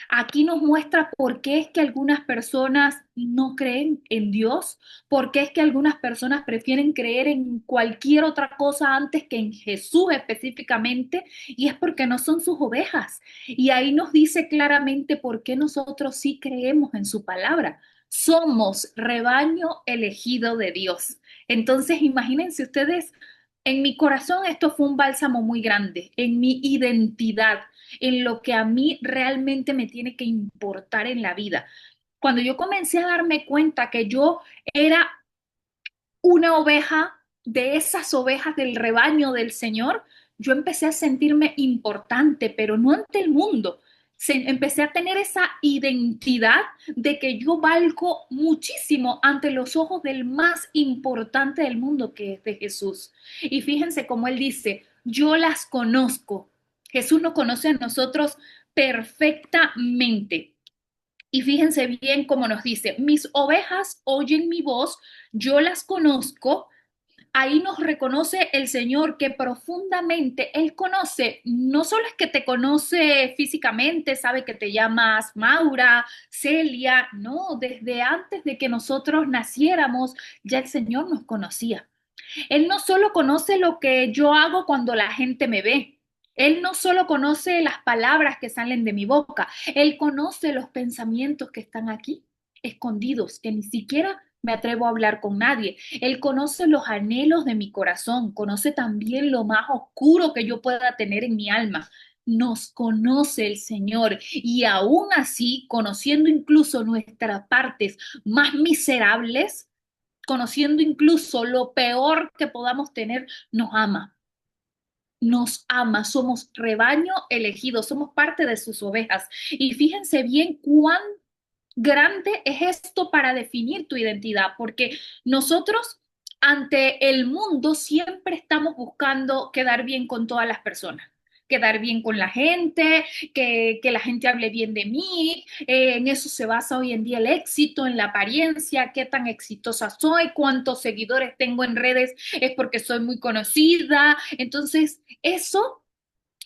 Aquí nos muestra por qué es que algunas personas no creen en Dios, por qué es que algunas personas prefieren creer en cualquier otra cosa antes que en Jesús específicamente, y es porque no son sus ovejas. Y ahí nos dice claramente por qué nosotros sí creemos en su palabra. Somos rebaño elegido de Dios. Entonces, imagínense ustedes, en mi corazón esto fue un bálsamo muy grande, en mi identidad, en lo que a mí realmente me tiene que importar en la vida. Cuando yo comencé a darme cuenta que yo era una oveja de esas ovejas del rebaño del Señor, yo empecé a sentirme importante, pero no ante el mundo. Empecé a tener esa identidad de que yo valgo muchísimo ante los ojos del más importante del mundo, que es de Jesús. Y fíjense cómo él dice, yo las conozco. Jesús nos conoce a nosotros perfectamente. Y fíjense bien cómo nos dice, mis ovejas oyen mi voz, yo las conozco. Ahí nos reconoce el Señor que profundamente Él conoce, no solo es que te conoce físicamente, sabe que te llamas Maura, Celia, no, desde antes de que nosotros naciéramos, ya el Señor nos conocía. Él no solo conoce lo que yo hago cuando la gente me ve. Él no solo conoce las palabras que salen de mi boca, él conoce los pensamientos que están aquí, escondidos, que ni siquiera me atrevo a hablar con nadie. Él conoce los anhelos de mi corazón, conoce también lo más oscuro que yo pueda tener en mi alma. Nos conoce el Señor y aún así, conociendo incluso nuestras partes más miserables, conociendo incluso lo peor que podamos tener, nos ama, somos rebaño elegido, somos parte de sus ovejas. Y fíjense bien cuán grande es esto para definir tu identidad, porque nosotros ante el mundo siempre estamos buscando quedar bien con todas las personas. Quedar bien con la gente, que la gente hable bien de mí, en eso se basa hoy en día el éxito, en la apariencia, qué tan exitosa soy, cuántos seguidores tengo en redes, es porque soy muy conocida. Entonces, eso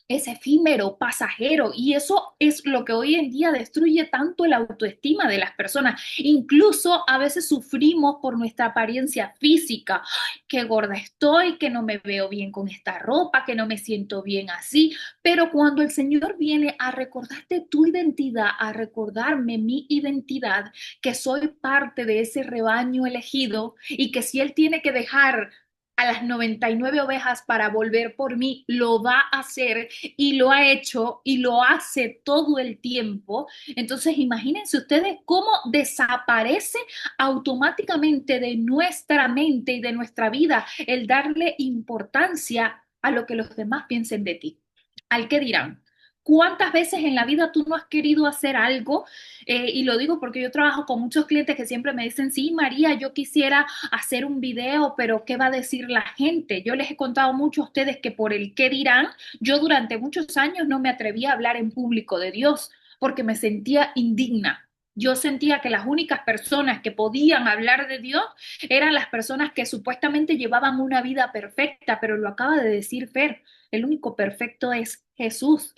es efímero, pasajero, y eso es lo que hoy en día destruye tanto la autoestima de las personas. Incluso a veces sufrimos por nuestra apariencia física. Ay, qué gorda estoy, que no me veo bien con esta ropa, que no me siento bien así. Pero cuando el Señor viene a recordarte tu identidad, a recordarme mi identidad, que soy parte de ese rebaño elegido y que si Él tiene que dejar a las 99 ovejas para volver por mí, lo va a hacer y lo ha hecho y lo hace todo el tiempo. Entonces, imagínense ustedes cómo desaparece automáticamente de nuestra mente y de nuestra vida el darle importancia a lo que los demás piensen de ti, al que dirán. ¿Cuántas veces en la vida tú no has querido hacer algo? Y lo digo porque yo trabajo con muchos clientes que siempre me dicen, sí, María, yo quisiera hacer un video, pero ¿qué va a decir la gente? Yo les he contado mucho a ustedes que por el qué dirán, yo durante muchos años no me atrevía a hablar en público de Dios porque me sentía indigna. Yo sentía que las únicas personas que podían hablar de Dios eran las personas que supuestamente llevaban una vida perfecta, pero lo acaba de decir Fer, el único perfecto es Jesús.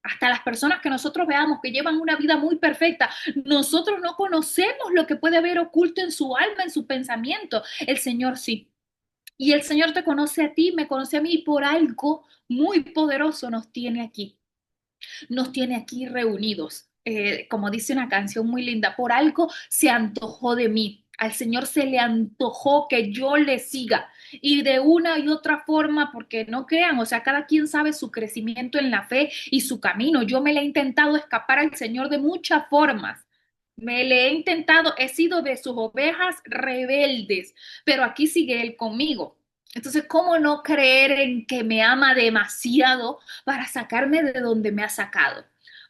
Hasta las personas que nosotros veamos que llevan una vida muy perfecta, nosotros no conocemos lo que puede haber oculto en su alma, en su pensamiento. El Señor sí. Y el Señor te conoce a ti, me conoce a mí y por algo muy poderoso nos tiene aquí reunidos. Como dice una canción muy linda, por algo se antojó de mí. Al Señor se le antojó que yo le siga y de una y otra forma, porque no crean, o sea, cada quien sabe su crecimiento en la fe y su camino. Yo me le he intentado escapar al Señor de muchas formas. Me le he intentado, he sido de sus ovejas rebeldes, pero aquí sigue Él conmigo. Entonces, ¿cómo no creer en que me ama demasiado para sacarme de donde me ha sacado?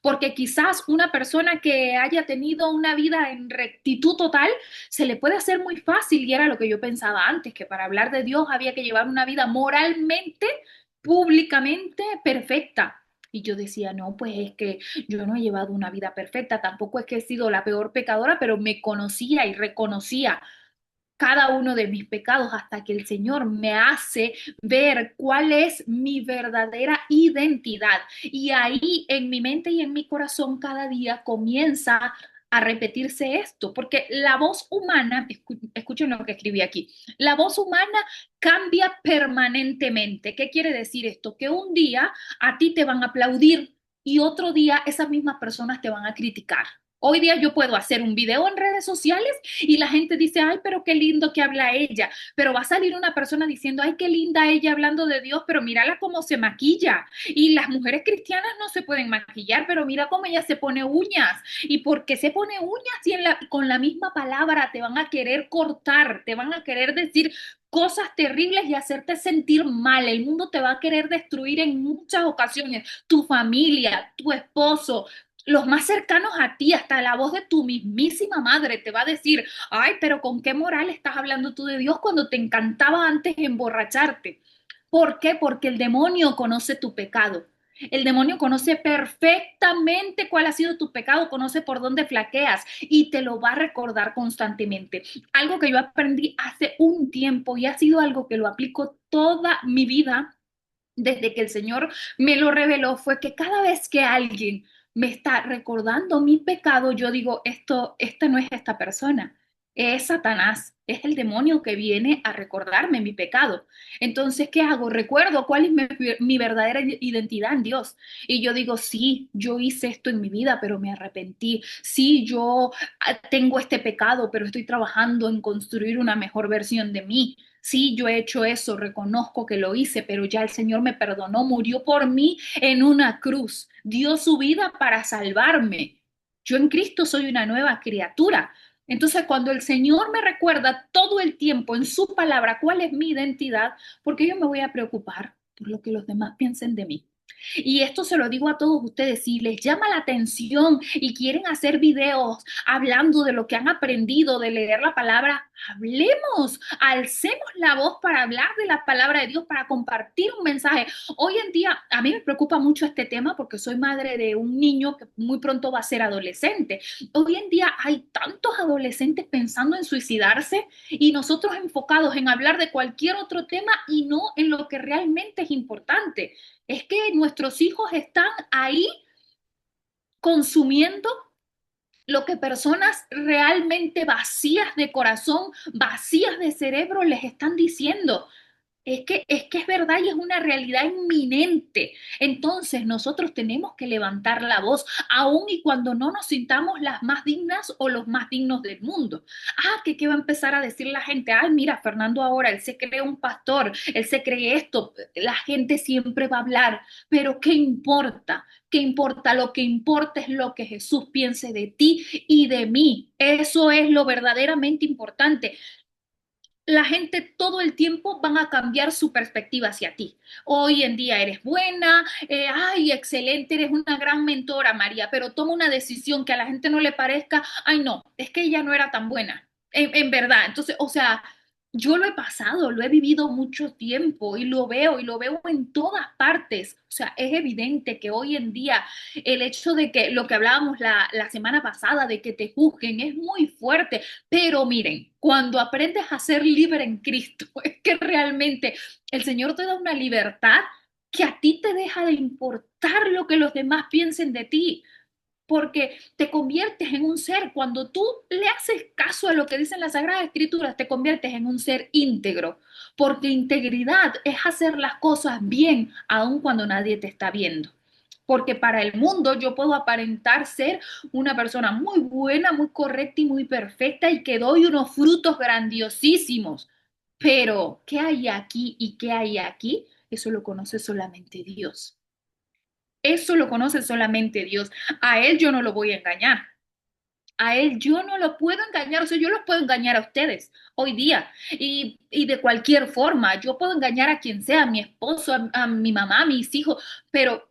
Porque quizás una persona que haya tenido una vida en rectitud total, se le puede hacer muy fácil, y era lo que yo pensaba antes, que para hablar de Dios había que llevar una vida moralmente, públicamente perfecta. Y yo decía, no, pues es que yo no he llevado una vida perfecta, tampoco es que he sido la peor pecadora, pero me conocía y reconocía cada uno de mis pecados hasta que el Señor me hace ver cuál es mi verdadera identidad. Y ahí en mi mente y en mi corazón cada día comienza a repetirse esto, porque la voz humana, escuchen lo que escribí aquí, la voz humana cambia permanentemente. ¿Qué quiere decir esto? Que un día a ti te van a aplaudir y otro día esas mismas personas te van a criticar. Hoy día yo puedo hacer un video en redes sociales y la gente dice, ay, pero qué lindo que habla ella. Pero va a salir una persona diciendo, ay, qué linda ella hablando de Dios, pero mírala cómo se maquilla. Y las mujeres cristianas no se pueden maquillar, pero mira cómo ella se pone uñas. ¿Y por qué se pone uñas si con la misma palabra te van a querer cortar, te van a querer decir cosas terribles y hacerte sentir mal? El mundo te va a querer destruir en muchas ocasiones. Tu familia, tu esposo, los más cercanos a ti, hasta la voz de tu mismísima madre te va a decir, ay, pero ¿con qué moral estás hablando tú de Dios cuando te encantaba antes emborracharte? ¿Por qué? Porque el demonio conoce tu pecado. El demonio conoce perfectamente cuál ha sido tu pecado, conoce por dónde flaqueas y te lo va a recordar constantemente. Algo que yo aprendí hace un tiempo y ha sido algo que lo aplico toda mi vida desde que el Señor me lo reveló fue que cada vez que alguien me está recordando mi pecado, yo digo, esta no es esta persona, es Satanás, es el demonio que viene a recordarme mi pecado. Entonces, ¿qué hago? Recuerdo cuál es mi verdadera identidad en Dios. Y yo digo, sí, yo hice esto en mi vida, pero me arrepentí. Sí, yo tengo este pecado, pero estoy trabajando en construir una mejor versión de mí. Sí, yo he hecho eso, reconozco que lo hice, pero ya el Señor me perdonó, murió por mí en una cruz, dio su vida para salvarme. Yo en Cristo soy una nueva criatura. Entonces, cuando el Señor me recuerda todo el tiempo en su palabra cuál es mi identidad, porque yo me voy a preocupar por lo que los demás piensen de mí. Y esto se lo digo a todos ustedes, si les llama la atención y quieren hacer videos hablando de lo que han aprendido, de leer la palabra, hablemos, alcemos la voz para hablar de la palabra de Dios, para compartir un mensaje. Hoy en día, a mí me preocupa mucho este tema porque soy madre de un niño que muy pronto va a ser adolescente. Hoy en día hay tantos adolescentes pensando en suicidarse y nosotros enfocados en hablar de cualquier otro tema y no en lo que realmente es importante. Es que nuestros hijos están ahí consumiendo lo que personas realmente vacías de corazón, vacías de cerebro les están diciendo. Es que es verdad y es una realidad inminente. Entonces nosotros tenemos que levantar la voz, aun y cuando no nos sintamos las más dignas o los más dignos del mundo. Que qué va a empezar a decir la gente, ay, mira, Fernando ahora, él se cree un pastor, él se cree esto. La gente siempre va a hablar, pero ¿qué importa? ¿Qué importa? Lo que importa es lo que Jesús piense de ti y de mí. Eso es lo verdaderamente importante. La gente todo el tiempo van a cambiar su perspectiva hacia ti. Hoy en día eres buena, ay, excelente, eres una gran mentora, María, pero toma una decisión que a la gente no le parezca, ay, no, es que ella no era tan buena, en verdad. Entonces, o sea, yo lo he pasado, lo he vivido mucho tiempo y lo veo en todas partes. O sea, es evidente que hoy en día el hecho de que lo que hablábamos la semana pasada, de que te juzguen, es muy fuerte. Pero miren, cuando aprendes a ser libre en Cristo, es que realmente el Señor te da una libertad que a ti te deja de importar lo que los demás piensen de ti, porque te conviertes en un ser, cuando tú le haces caso a lo que dicen las Sagradas Escrituras, te conviertes en un ser íntegro, porque integridad es hacer las cosas bien, aun cuando nadie te está viendo. Porque para el mundo yo puedo aparentar ser una persona muy buena, muy correcta y muy perfecta y que doy unos frutos grandiosísimos. Pero, ¿qué hay aquí y qué hay aquí? Eso lo conoce solamente Dios. Eso lo conoce solamente Dios. A Él yo no lo voy a engañar. A Él yo no lo puedo engañar. O sea, yo los puedo engañar a ustedes hoy día y de cualquier forma. Yo puedo engañar a quien sea, a mi esposo, a mi mamá, a mis hijos, pero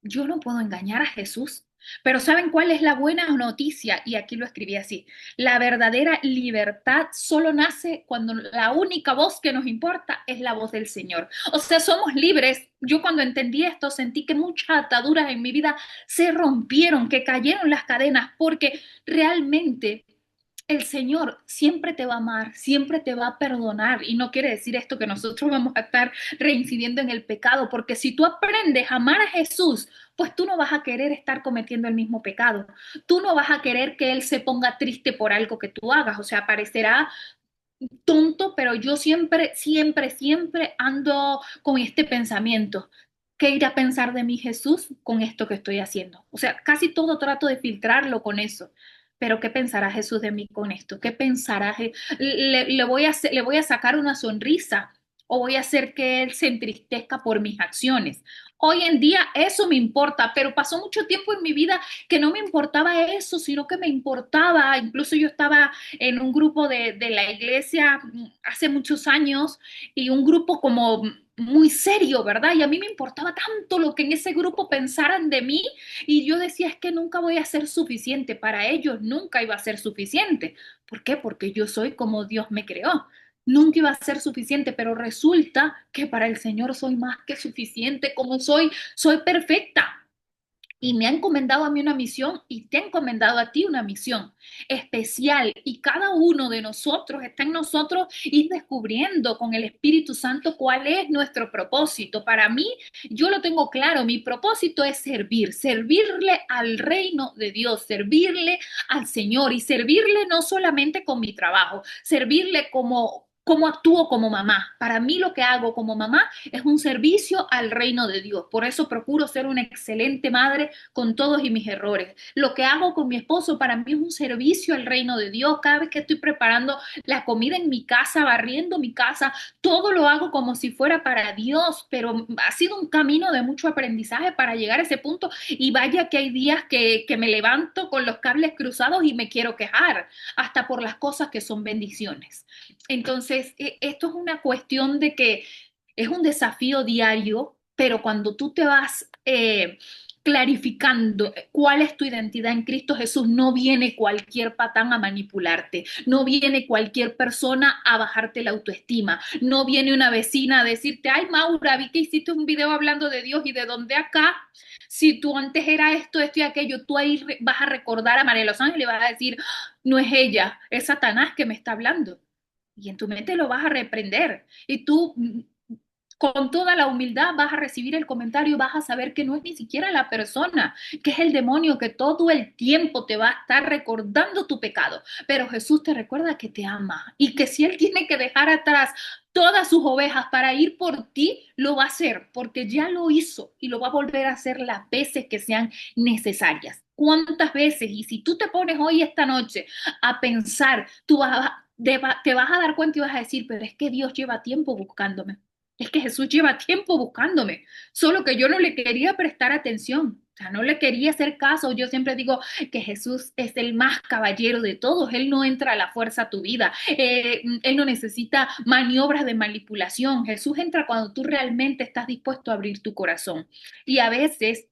yo no puedo engañar a Jesús. Pero ¿saben cuál es la buena noticia? Y aquí lo escribí así. La verdadera libertad solo nace cuando la única voz que nos importa es la voz del Señor. O sea, somos libres. Yo cuando entendí esto sentí que muchas ataduras en mi vida se rompieron, que cayeron las cadenas, porque realmente el Señor siempre te va a amar, siempre te va a perdonar. Y no quiere decir esto que nosotros vamos a estar reincidiendo en el pecado, porque si tú aprendes a amar a Jesús, pues tú no vas a querer estar cometiendo el mismo pecado. Tú no vas a querer que Él se ponga triste por algo que tú hagas. O sea, parecerá tonto, pero yo siempre, siempre, siempre ando con este pensamiento. ¿Qué irá a pensar de mí Jesús con esto que estoy haciendo? O sea, casi todo trato de filtrarlo con eso. Pero ¿qué pensará Jesús de mí con esto? ¿Qué pensará? Le voy a sacar una sonrisa o voy a hacer que él se entristezca por mis acciones? Hoy en día eso me importa, pero pasó mucho tiempo en mi vida que no me importaba eso, sino que me importaba. Incluso yo estaba en un grupo de la iglesia hace muchos años y un grupo como muy serio, ¿verdad? Y a mí me importaba tanto lo que en ese grupo pensaran de mí y yo decía, es que nunca voy a ser suficiente, para ellos nunca iba a ser suficiente. ¿Por qué? Porque yo soy como Dios me creó. Nunca iba a ser suficiente, pero resulta que para el Señor soy más que suficiente, como soy, soy perfecta. Y me ha encomendado a mí una misión y te ha encomendado a ti una misión especial. Y cada uno de nosotros está en nosotros ir descubriendo con el Espíritu Santo cuál es nuestro propósito. Para mí, yo lo tengo claro, mi propósito es servir, servirle al reino de Dios, servirle al Señor y servirle no solamente con mi trabajo, servirle como actúo como mamá. Para mí lo que hago como mamá es un servicio al reino de Dios. Por eso procuro ser una excelente madre con todos y mis errores. Lo que hago con mi esposo para mí es un servicio al reino de Dios. Cada vez que estoy preparando la comida en mi casa, barriendo mi casa, todo lo hago como si fuera para Dios, pero ha sido un camino de mucho aprendizaje para llegar a ese punto y vaya que hay días que me levanto con los cables cruzados y me quiero quejar, hasta por las cosas que son bendiciones. Entonces, esto es una cuestión de que es un desafío diario, pero cuando tú te vas clarificando cuál es tu identidad en Cristo Jesús, no viene cualquier patán a manipularte, no viene cualquier persona a bajarte la autoestima, no viene una vecina a decirte, ay Maura, vi que hiciste un video hablando de Dios y de dónde acá, si tú antes era esto, esto y aquello, tú ahí vas a recordar a María de los Ángeles y vas a decir, no es ella, es Satanás que me está hablando. Y en tu mente lo vas a reprender. Y tú con toda la humildad vas a recibir el comentario, vas a saber que no es ni siquiera la persona, que es el demonio que todo el tiempo te va a estar recordando tu pecado. Pero Jesús te recuerda que te ama y que si Él tiene que dejar atrás todas sus ovejas para ir por ti, lo va a hacer porque ya lo hizo y lo va a volver a hacer las veces que sean necesarias. ¿Cuántas veces? Y si tú te pones hoy esta noche a pensar, te vas a dar cuenta y vas a decir, pero es que Dios lleva tiempo buscándome. Es que Jesús lleva tiempo buscándome, solo que yo no le quería prestar atención, o sea, no le quería hacer caso. Yo siempre digo que Jesús es el más caballero de todos, Él no entra a la fuerza a tu vida, Él no necesita maniobras de manipulación, Jesús entra cuando tú realmente estás dispuesto a abrir tu corazón. Y a veces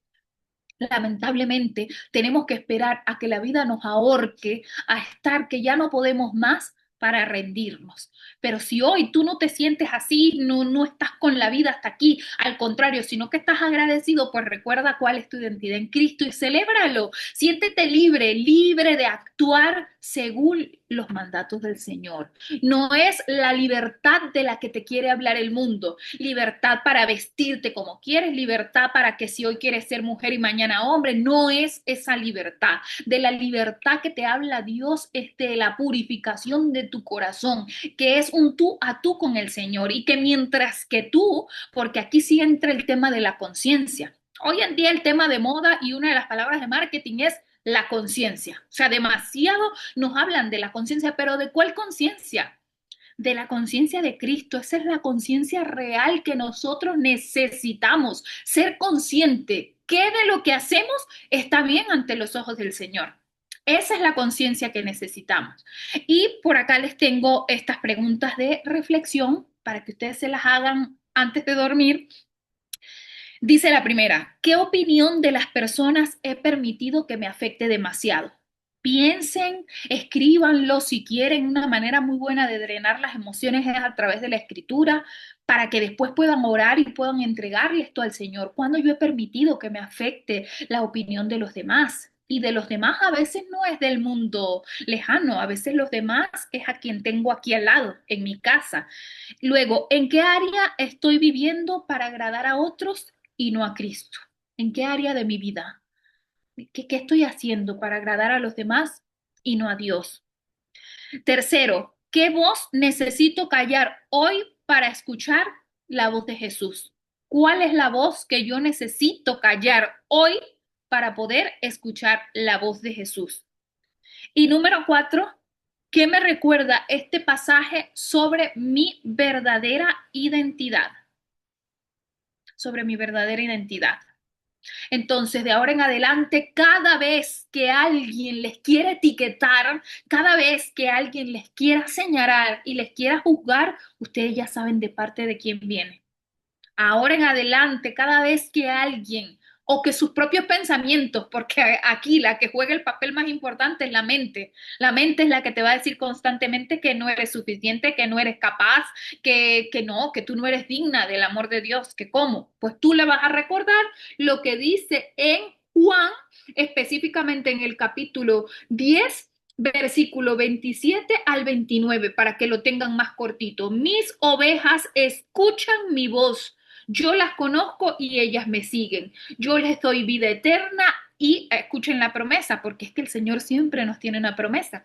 lamentablemente, tenemos que esperar a que la vida nos ahorque, a estar que ya no podemos más para rendirnos. Pero si hoy tú no te sientes así, no estás con la vida hasta aquí, al contrario, sino que estás agradecido, pues recuerda cuál es tu identidad en Cristo y celébralo. Siéntete libre, libre de actuar según los mandatos del Señor. No es la libertad de la que te quiere hablar el mundo, libertad para vestirte como quieres, libertad para que si hoy quieres ser mujer y mañana hombre, no es esa libertad. De la libertad que te habla Dios es de la purificación de tu corazón, que es un tú a tú con el Señor y que mientras que tú, porque aquí sí entra el tema de la conciencia. Hoy en día el tema de moda y una de las palabras de marketing es la conciencia. O sea, demasiado nos hablan de la conciencia, pero ¿de cuál conciencia? De la conciencia de Cristo. Esa es la conciencia real que nosotros necesitamos, ser consciente que de lo que hacemos está bien ante los ojos del Señor. Esa es la conciencia que necesitamos. Y por acá les tengo estas preguntas de reflexión para que ustedes se las hagan antes de dormir. Dice la primera, ¿qué opinión de las personas he permitido que me afecte demasiado? Piensen, escríbanlo si quieren. Una manera muy buena de drenar las emociones es a través de la escritura para que después puedan orar y puedan entregarle esto al Señor. ¿Cuándo yo he permitido que me afecte la opinión de los demás? Y de los demás a veces no es del mundo lejano, a veces los demás es a quien tengo aquí al lado, en mi casa. Luego, ¿en qué área estoy viviendo para agradar a otros y no a Cristo? ¿En qué área de mi vida? ¿Qué estoy haciendo para agradar a los demás y no a Dios? Tercero, ¿qué voz necesito callar hoy para escuchar la voz de Jesús? ¿Cuál es la voz que yo necesito callar hoy para poder escuchar la voz de Jesús? Y número cuatro, ¿qué me recuerda este pasaje sobre mi verdadera identidad? Sobre mi verdadera identidad. Entonces, de ahora en adelante, cada vez que alguien les quiera etiquetar, cada vez que alguien les quiera señalar y les quiera juzgar, ustedes ya saben de parte de quién viene. Ahora en adelante, cada vez que alguien o que sus propios pensamientos, porque aquí la que juega el papel más importante es la mente. La mente es la que te va a decir constantemente que no eres suficiente, que no eres capaz, que no, que tú no eres digna del amor de Dios, que cómo. Pues tú le vas a recordar lo que dice en Juan, específicamente en el capítulo 10, versículo 27 al 29, para que lo tengan más cortito. Mis ovejas escuchan mi voz, yo las conozco y ellas me siguen. Yo les doy vida eterna y escuchen la promesa, porque es que el Señor siempre nos tiene una promesa.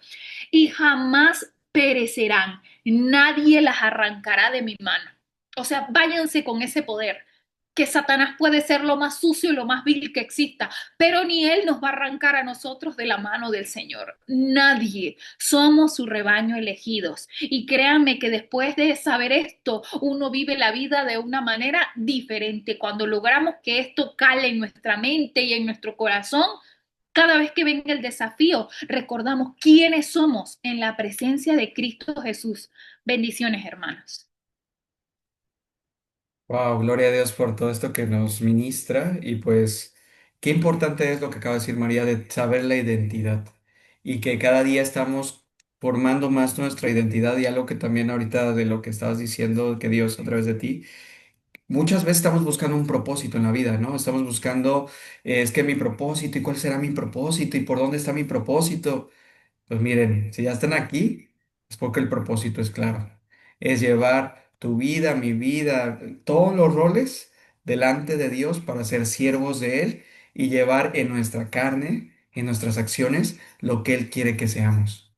Y jamás perecerán. Nadie las arrancará de mi mano. O sea, váyanse con ese poder, que Satanás puede ser lo más sucio y lo más vil que exista, pero ni él nos va a arrancar a nosotros de la mano del Señor. Nadie. Somos su rebaño elegidos. Y créanme que después de saber esto, uno vive la vida de una manera diferente. Cuando logramos que esto cale en nuestra mente y en nuestro corazón, cada vez que venga el desafío, recordamos quiénes somos en la presencia de Cristo Jesús. Bendiciones, hermanos. Wow, gloria a Dios por todo esto que nos ministra y pues qué importante es lo que acaba de decir María de saber la identidad y que cada día estamos formando más nuestra identidad y algo que también ahorita de lo que estabas diciendo que Dios a través de ti, muchas veces estamos buscando un propósito en la vida, ¿no? Estamos buscando, es que mi propósito y cuál será mi propósito y por dónde está mi propósito. Pues miren, si ya están aquí, es porque el propósito es claro. Es llevar tu vida, mi vida, todos los roles delante de Dios para ser siervos de Él y llevar en nuestra carne, en nuestras acciones, lo que Él quiere que seamos.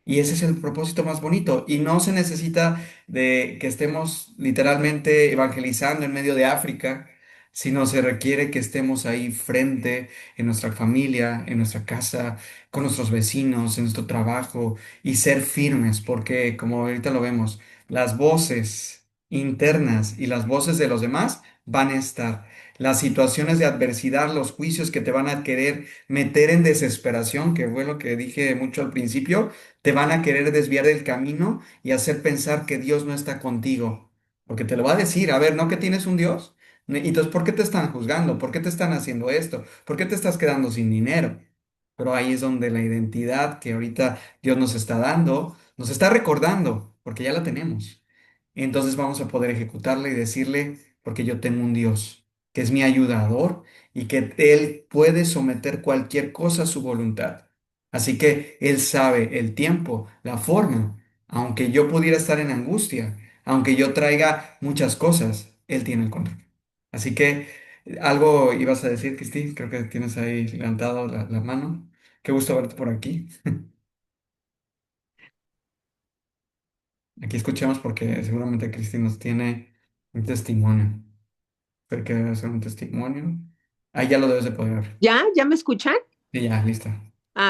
Y ese es el propósito más bonito. Y no se necesita de que estemos literalmente evangelizando en medio de África, sino se requiere que estemos ahí frente, en nuestra familia, en nuestra casa, con nuestros vecinos, en nuestro trabajo, y ser firmes, porque como ahorita lo vemos, las voces internas y las voces de los demás van a estar. Las situaciones de adversidad, los juicios que te van a querer meter en desesperación, que fue lo que dije mucho al principio, te van a querer desviar del camino y hacer pensar que Dios no está contigo. Porque te lo va a decir, a ver, ¿no que tienes un Dios? Y entonces, ¿por qué te están juzgando? ¿Por qué te están haciendo esto? ¿Por qué te estás quedando sin dinero? Pero ahí es donde la identidad que ahorita Dios nos está dando, nos está recordando, porque ya la tenemos. Entonces vamos a poder ejecutarla y decirle, porque yo tengo un Dios, que es mi ayudador y que Él puede someter cualquier cosa a su voluntad. Así que Él sabe el tiempo, la forma, aunque yo pudiera estar en angustia, aunque yo traiga muchas cosas, Él tiene el control. Así que algo ibas a decir, Cristi, creo que tienes ahí levantado la mano. Qué gusto verte por aquí. Aquí escuchamos porque seguramente Cristi nos tiene un testimonio. Espero que debe ser un testimonio. Ahí ya lo debes de poder ver. ¿Ya? ¿Ya me escuchan? Sí, ya, lista.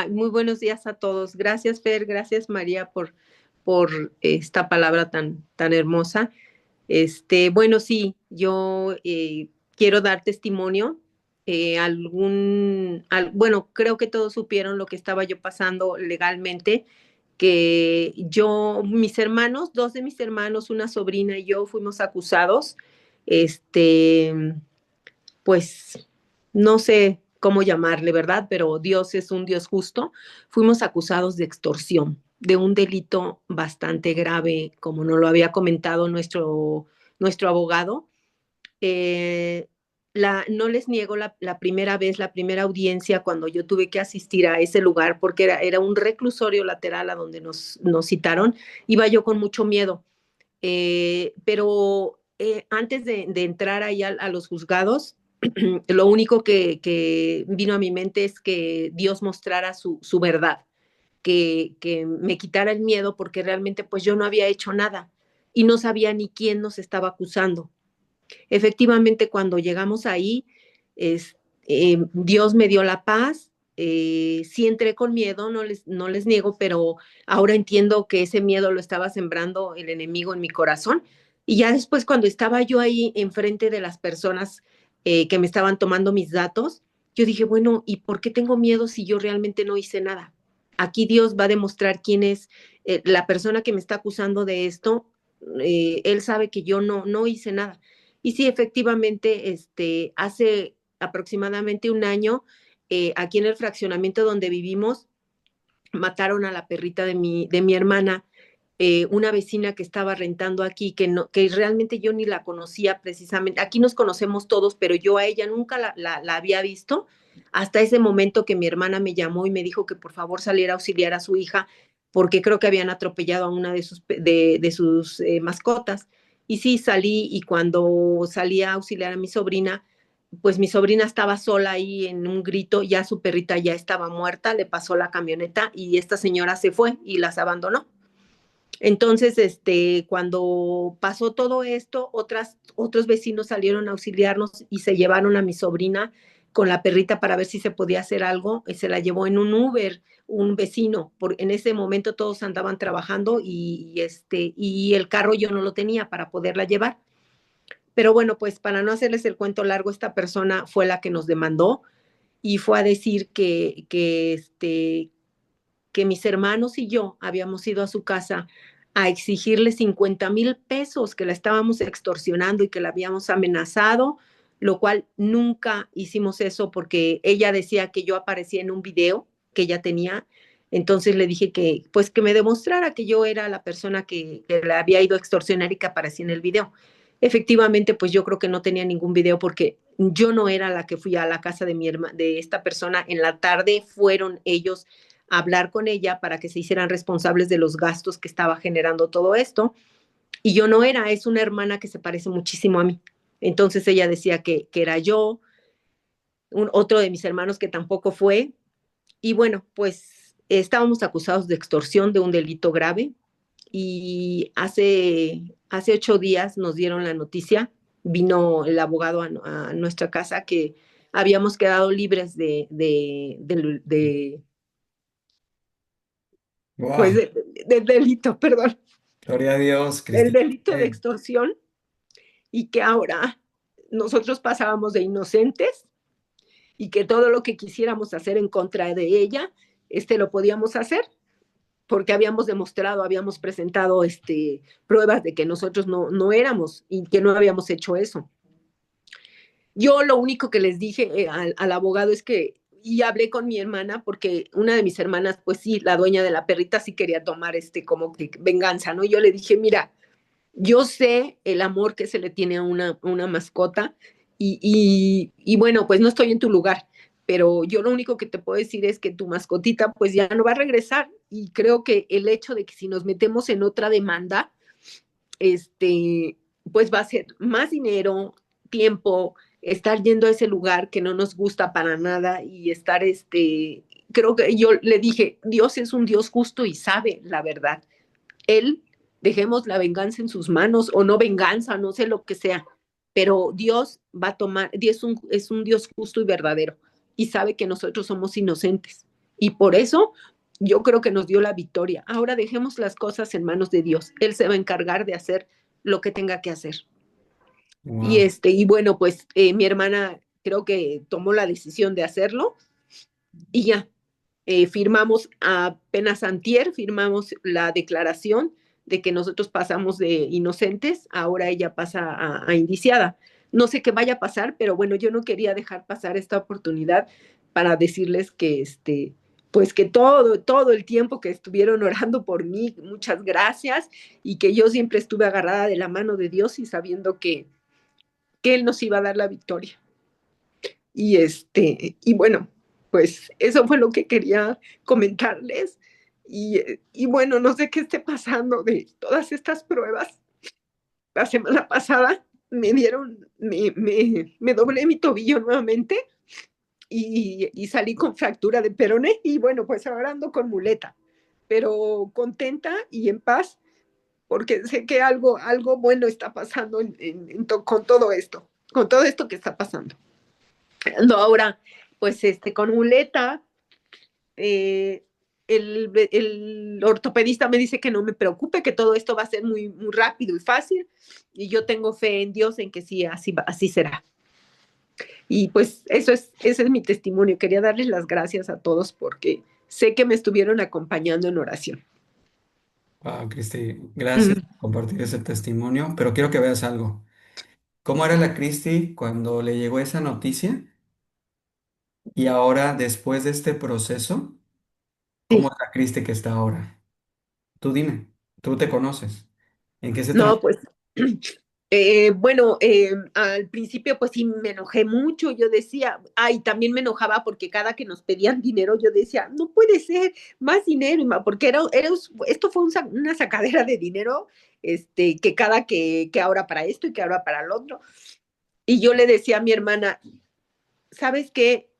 Muy buenos días a todos. Gracias, Fer. Gracias, María, por esta palabra tan hermosa. Bueno, sí, yo quiero dar testimonio. Bueno, creo que todos supieron lo que estaba yo pasando legalmente, que mis hermanos, dos de mis hermanos, una sobrina y yo fuimos acusados, este, pues no sé cómo llamarle, ¿verdad? Pero Dios es un Dios justo. Fuimos acusados de extorsión, de un delito bastante grave, como nos lo había comentado nuestro abogado. Eh, no les niego la primera vez, la primera audiencia cuando yo tuve que asistir a ese lugar, porque era un reclusorio lateral a donde nos citaron, iba yo con mucho miedo. Pero antes de entrar ahí a los juzgados, lo único que vino a mi mente es que Dios mostrara su verdad, que me quitara el miedo, porque realmente pues yo no había hecho nada y no sabía ni quién nos estaba acusando. Efectivamente, cuando llegamos ahí, es, Dios me dio la paz. Sí entré con miedo, no les niego, pero ahora entiendo que ese miedo lo estaba sembrando el enemigo en mi corazón. Y ya después, cuando estaba yo ahí enfrente de las personas que me estaban tomando mis datos, yo dije, bueno, ¿y por qué tengo miedo si yo realmente no hice nada? Aquí Dios va a demostrar quién es la persona que me está acusando de esto. Él sabe que yo no hice nada. Y sí, efectivamente, hace aproximadamente un año, aquí en el fraccionamiento donde vivimos, mataron a la perrita de mi hermana, una vecina que estaba rentando aquí, que realmente yo ni la conocía precisamente. Aquí nos conocemos todos, pero yo a ella nunca la había visto hasta ese momento que mi hermana me llamó y me dijo que por favor saliera a auxiliar a su hija, porque creo que habían atropellado a una de sus mascotas. Y sí, salí, y cuando salí a auxiliar a mi sobrina, pues mi sobrina estaba sola ahí en un grito, ya su perrita ya estaba muerta, le pasó la camioneta y esta señora se fue y las abandonó. Entonces, cuando pasó todo esto, otros vecinos salieron a auxiliarnos y se llevaron a mi sobrina con la perrita para ver si se podía hacer algo. Se la llevó en un Uber, un vecino. En ese momento todos andaban trabajando y el carro yo no lo tenía para poderla llevar. Pero bueno, pues para no hacerles el cuento largo, esta persona fue la que nos demandó y fue a decir que mis hermanos y yo habíamos ido a su casa a exigirle 50,000 pesos, que la estábamos extorsionando y que la habíamos amenazado, lo cual nunca hicimos eso, porque ella decía que yo aparecía en un video que ella tenía. Entonces le dije que, pues, que me demostrara que yo era la persona que la había ido a extorsionar y que aparecía en el video. Efectivamente, pues yo creo que no tenía ningún video, porque yo no era la que fui a la casa de esta persona. En la tarde fueron ellos a hablar con ella para que se hicieran responsables de los gastos que estaba generando todo esto. Y yo no era, es una hermana que se parece muchísimo a mí. Entonces ella decía que era yo, otro de mis hermanos que tampoco fue. Y bueno, pues estábamos acusados de extorsión, de un delito grave. Y hace 8 días nos dieron la noticia, vino el abogado a nuestra casa, que habíamos quedado libres pues Wow, del delito, perdón, gloria a Dios, el Cristina. delito de extorsión, y que ahora nosotros pasábamos de inocentes y que todo lo que quisiéramos hacer en contra de ella, lo podíamos hacer, porque habíamos demostrado, habíamos presentado pruebas de que nosotros no éramos y que no habíamos hecho eso. Yo lo único que les dije al abogado es que, y hablé con mi hermana, porque una de mis hermanas, pues sí, la dueña de la perrita, sí quería tomar como que venganza, ¿no? Yo le dije, mira, yo sé el amor que se le tiene a una mascota, y bueno, pues no estoy en tu lugar, pero yo lo único que te puedo decir es que tu mascotita pues ya no va a regresar, y creo que el hecho de que si nos metemos en otra demanda, pues va a ser más dinero, tiempo, estar yendo a ese lugar que no nos gusta para nada, y estar, creo que yo le dije, Dios es un Dios justo y sabe la verdad. Él, dejemos la venganza en sus manos, o no venganza, no sé lo que sea, pero Dios va a tomar, Dios es un Dios justo y verdadero, y sabe que nosotros somos inocentes. Y por eso yo creo que nos dio la victoria. Ahora dejemos las cosas en manos de Dios. Él se va a encargar de hacer lo que tenga que hacer. Wow. Y bueno, pues mi hermana creo que tomó la decisión de hacerlo, y ya, firmamos apenas antier, firmamos la declaración de que nosotros pasamos de inocentes, ahora ella pasa a indiciada. No sé qué vaya a pasar, pero bueno, yo no quería dejar pasar esta oportunidad para decirles que pues que todo el tiempo que estuvieron orando por mí, muchas gracias, y que yo siempre estuve agarrada de la mano de Dios y sabiendo que Él nos iba a dar la victoria. Y bueno, pues eso fue lo que quería comentarles. Y bueno, no sé qué esté pasando de todas estas pruebas. La semana pasada me doblé mi tobillo nuevamente y salí con fractura de peroné y bueno, pues ahora ando con muleta, pero contenta y en paz porque sé que algo bueno está pasando con todo esto que está pasando. Ando ahora, pues con muleta, el ortopedista me dice que no me preocupe, que todo esto va a ser muy, muy rápido y fácil, y yo tengo fe en Dios en que sí, así será. Y pues ese es mi testimonio. Quería darles las gracias a todos porque sé que me estuvieron acompañando en oración. Wow, Cristi, gracias Mm. por compartir ese testimonio, pero quiero que veas algo. ¿Cómo era la Cristi cuando le llegó esa noticia? Y ahora, después de este proceso, ¿cómo Sí, es la Cristi que está ahora? Tú dime, tú te conoces. ¿En qué se no, transformó? pues bueno, al principio pues sí me enojé mucho, yo decía, ay, también me enojaba porque cada que nos pedían dinero yo decía, no puede ser más dinero, porque esto fue una sacadera de dinero, que que ahora para esto y que ahora para el otro. Y yo le decía a mi hermana, ¿sabes qué?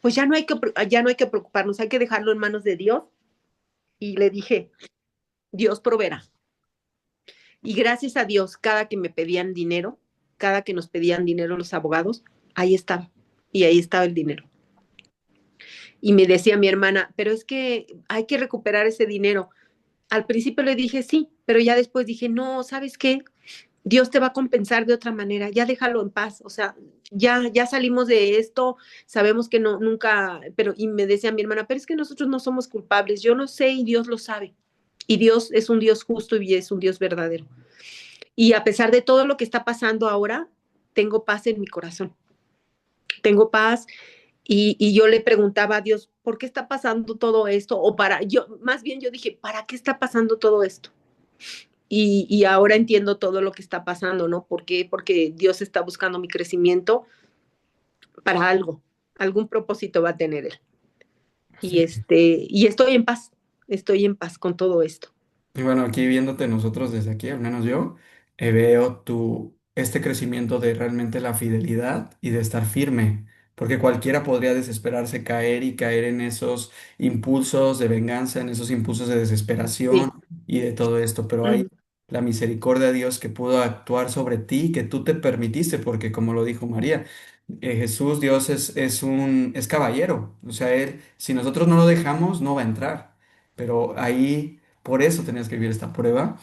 Pues ya no hay que preocuparnos, hay que dejarlo en manos de Dios. Y le dije, Dios proveerá. Y gracias a Dios, cada que me pedían dinero, cada que nos pedían dinero los abogados, ahí estaba. Y ahí estaba el dinero. Y me decía mi hermana, pero es que hay que recuperar ese dinero. Al principio le dije sí, pero ya después dije, no, ¿sabes qué? Dios te va a compensar de otra manera, ya déjalo en paz, o sea, ya salimos de esto, sabemos que no, nunca, pero, y me decía mi hermana, pero es que nosotros no somos culpables, yo lo sé y Dios lo sabe, y Dios es un Dios justo y es un Dios verdadero. Y a pesar de todo lo que está pasando ahora, tengo paz en mi corazón, tengo paz y yo le preguntaba a Dios, ¿por qué está pasando todo esto? Más bien yo dije, ¿para qué está pasando todo esto? Y ahora entiendo todo lo que está pasando, ¿no? ¿Por qué? Porque Dios está buscando mi crecimiento para algo, algún propósito va a tener Él. Sí. Y estoy en paz con todo esto. Y bueno, aquí viéndote nosotros desde aquí, al menos yo, veo este crecimiento de realmente la fidelidad y de estar firme, porque cualquiera podría desesperarse, caer y caer en esos impulsos de venganza, en esos impulsos de desesperación Sí. y de todo esto, pero hay Mm. la misericordia de Dios que pudo actuar sobre ti, que tú te permitiste, porque como lo dijo María, Jesús, Dios es caballero, o sea, Él, si nosotros no lo dejamos, no va a entrar, pero ahí... Por eso tenías que vivir esta prueba.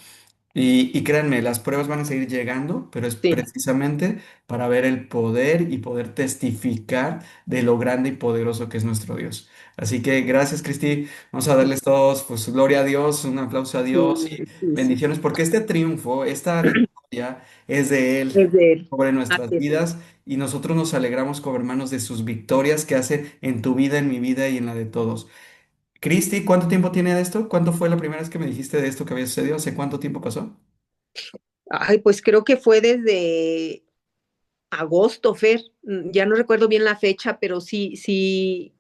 Y créanme, las pruebas van a seguir llegando, pero es Sí. precisamente para ver el poder y poder testificar de lo grande y poderoso que es nuestro Dios. Así que gracias, Cristi. Vamos a darles todos, pues, gloria a Dios, un aplauso a Dios y Sí. bendiciones, porque este triunfo, esta victoria es de Él Es de Él. sobre nuestras Así es. vidas y nosotros nos alegramos como hermanos de sus victorias que hace en tu vida, en mi vida y en la de todos. Cristi, ¿cuánto tiempo tiene de esto? ¿Cuándo fue la primera vez que me dijiste de esto que había sucedido? ¿Hace cuánto tiempo pasó? Ay, pues creo que fue desde agosto, Fer. Ya no recuerdo bien la fecha, pero sí,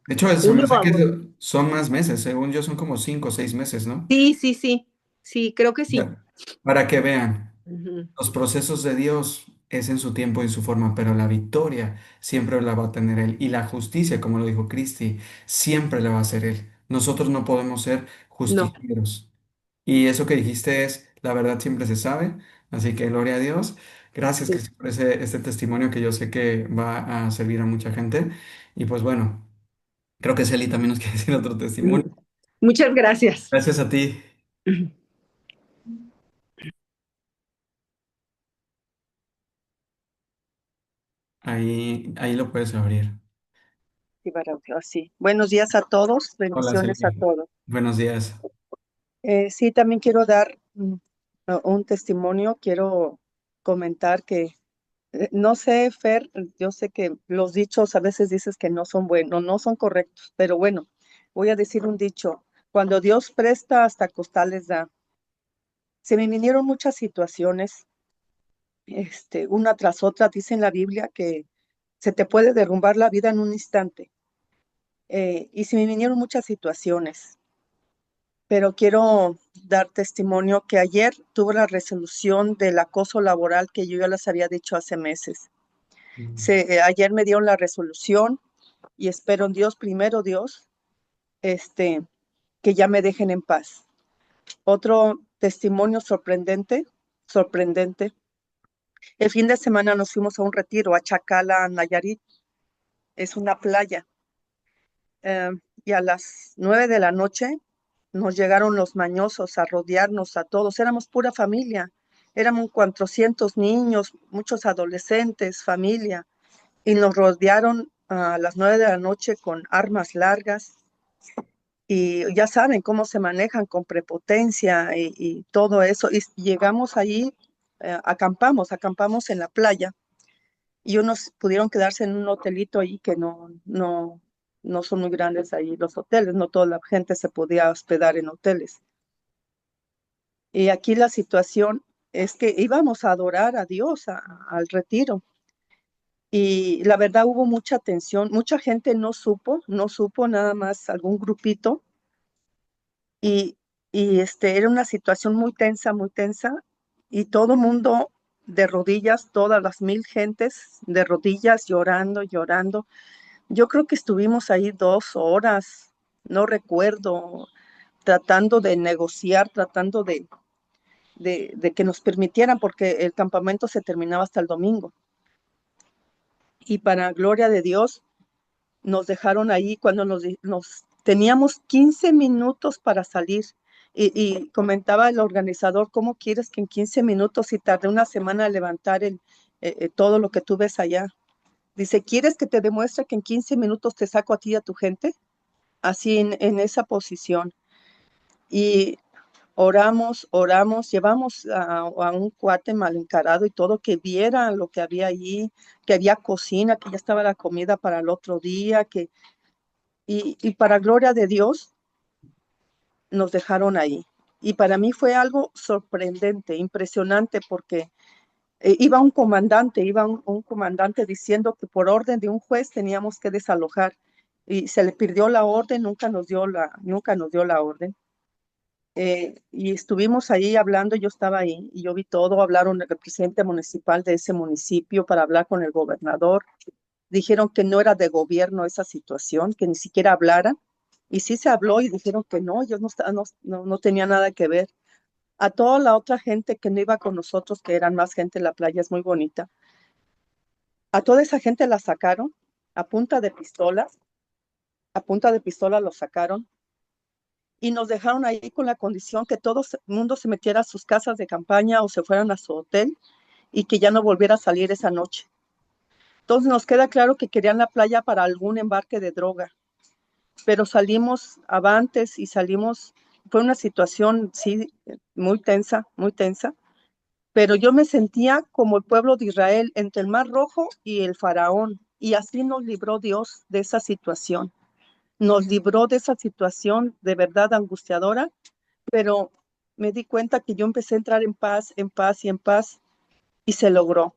De hecho, se me julio o hace que agosto. son más meses, según yo son como 5 o 6 meses, ¿no? Sí, creo que sí. Ya. Para que vean, Ujú. los procesos de Dios es en su tiempo y en su forma, pero la victoria siempre la va a tener Él. Y la justicia, como lo dijo Cristi, siempre la va a hacer Él. Nosotros no podemos ser No, justicieros. Y eso que dijiste es, la verdad siempre se sabe, así que gloria a Dios. Gracias, sí. Cristi, por este testimonio que yo sé que va a servir a mucha gente. Y pues bueno, creo que Celi también nos quiere decir otro Mm. testimonio. Muchas gracias. Gracias a ti. Ahí lo puedes abrir. Sí, Barajo, sí. Buenos días a todos, Hola, bendiciones a Celi. todos. Buenos días. Sí, también quiero dar un testimonio, quiero comentar que, no sé, Fer, yo sé que los dichos a veces dices que no son buenos, no son correctos, pero bueno, voy a decir un dicho, cuando Dios presta hasta costales da. Se me vinieron muchas situaciones, una tras otra, dice en la Biblia que se te puede derrumbar la vida en un instante. Y se me vinieron muchas situaciones, pero quiero dar testimonio que ayer tuve la resolución del acoso laboral que yo ya les había dicho hace meses. Ayer me dieron la resolución y espero en Dios, primero Dios, que ya me dejen en paz. Otro testimonio sorprendente. El fin de semana nos fuimos a un retiro a Chacala, Nayarit. Es una playa. Y a las 9 de la noche nos llegaron los mañosos a rodearnos a todos. Éramos pura familia. Éramos 400 niños, muchos adolescentes, familia. Y nos rodearon a las 9 de la noche con armas largas. Y ya saben cómo se manejan con prepotencia y todo eso. Y llegamos allí, acampamos en la playa y unos pudieron quedarse en un hotelito ahí que no son muy grandes ahí los hoteles, no toda la gente se podía hospedar en hoteles. Y aquí la situación es que íbamos a adorar a Dios al retiro. Y la verdad hubo mucha tensión, mucha gente no supo nada más algún grupito y, era una situación muy tensa y todo mundo de rodillas, todas las 1000 gentes de rodillas llorando, llorando. Yo creo que estuvimos ahí 2 horas, no recuerdo, tratando de negociar, tratando de que nos permitieran, porque el campamento se terminaba hasta el domingo. Y para gloria de Dios, nos dejaron ahí cuando nos teníamos 15 minutos para salir. Y comentaba el organizador, ¿cómo quieres que en 15 minutos, si tardé una semana a levantar todo lo que tú ves allá? Dice, ¿quieres que te demuestre que en 15 minutos te saco a ti y a tu gente? Así en esa posición. Y oramos, llevamos a un cuate mal encarado y todo, que viera lo que había allí, que había cocina, que ya estaba la comida para el otro día, y para gloria de Dios nos dejaron ahí. Y para mí fue algo sorprendente, impresionante, porque iba un comandante diciendo que por orden de un juez teníamos que desalojar y se le pidió la orden, nunca nos dio la orden. Y estuvimos ahí hablando, yo estaba ahí y yo vi todo, hablaron el presidente municipal de ese municipio para hablar con el gobernador. Dijeron que no era de gobierno esa situación, que ni siquiera hablaran. Y sí se habló y dijeron que no, ellos no tenían nada que ver. A toda la otra gente que no iba con nosotros, que eran más gente, la playa es muy bonita, a toda esa gente la sacaron a punta de pistola, a punta de pistola los sacaron y nos dejaron ahí con la condición que todo el mundo se metiera a sus casas de campaña o se fueran a su hotel y que ya no volviera a salir esa noche. Entonces nos queda claro que querían la playa para algún embarque de droga, pero salimos avantes y fue una situación, sí, muy tensa, pero yo me sentía como el pueblo de Israel entre el Mar Rojo y el Faraón, y así nos libró Dios de esa situación. Nos libró de esa situación de verdad angustiadora, pero me di cuenta que yo empecé a entrar en paz, en paz y en paz, y se logró.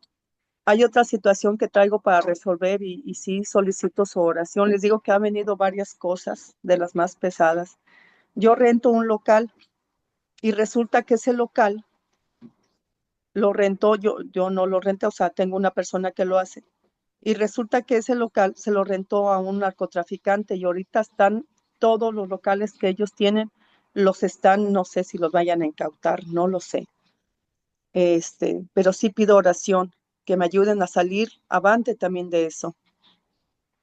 Hay otra situación que traigo para resolver y sí solicito su oración. Les digo que han venido varias cosas de las más pesadas. Yo rento un local y resulta que ese local lo rentó, yo no lo renté, o sea, tengo una persona que lo hace. Y resulta que ese local se lo rentó a un narcotraficante y ahorita están todos los locales que ellos tienen, no sé si los vayan a incautar, no lo sé. Pero sí pido oración, que me ayuden a salir avante también de eso.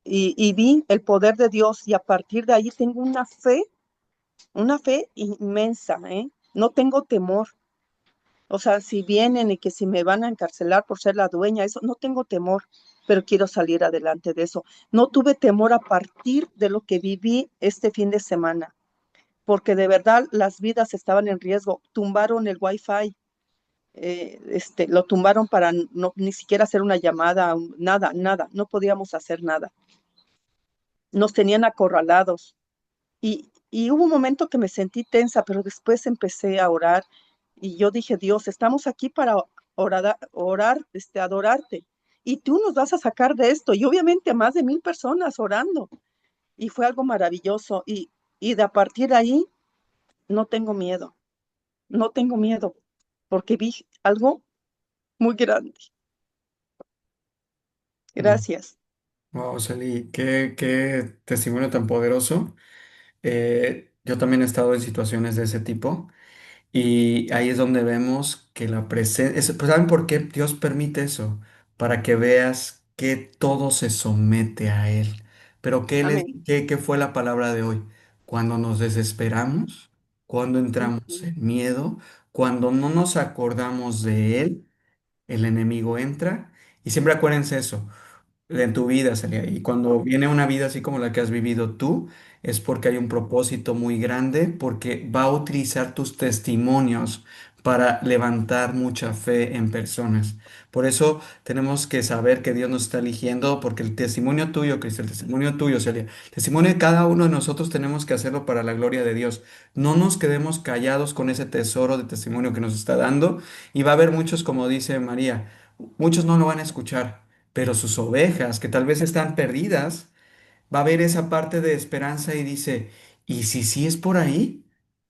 Y vi el poder de Dios y a partir de ahí tengo una fe inmensa, ¿eh? No tengo temor. O sea, si vienen y que si me van a encarcelar por ser la dueña, eso, no tengo temor, pero quiero salir adelante de eso. No tuve temor a partir de lo que viví este fin de semana, porque de verdad las vidas estaban en riesgo. Tumbaron el Wi-Fi, lo tumbaron para ni siquiera hacer una llamada, nada, no podíamos hacer nada. Nos tenían acorralados. Y hubo un momento que me sentí tensa, pero después empecé a orar y yo dije, Dios, estamos aquí para adorarte. y tú nos vas a sacar de esto. Y obviamente más de 1,000 personas orando. Y fue algo maravilloso. Y de a partir de ahí, no tengo miedo, no tengo miedo, porque vi algo muy grande. Gracias. Wow, Celi, qué testimonio tan poderoso. Yo también he estado en situaciones de ese tipo y ahí es donde vemos que la presencia, pues, ¿saben por qué Dios permite eso? Para que veas que todo se somete a Él. Pero Amén. ¿qué fue la palabra de hoy? Cuando nos desesperamos, cuando entramos Ujú. en miedo, cuando no nos acordamos de Él, el enemigo entra. Y siempre acuérdense eso en tu vida, Celia. Y cuando viene una vida así como la que has vivido tú, es porque hay un propósito muy grande, porque va a utilizar tus testimonios para levantar mucha fe en personas. Por eso tenemos que saber que Dios nos está eligiendo, porque el testimonio tuyo, Cristo, el testimonio tuyo, Celia, el testimonio de cada uno de nosotros tenemos que hacerlo para la gloria de Dios. No nos quedemos callados con ese tesoro de testimonio que nos está dando. Y va a haber muchos, como dice María, muchos no lo van a escuchar, pero sus ovejas, que tal vez están perdidas, va a ver esa parte de esperanza y dice, ¿y si sí es por ahí?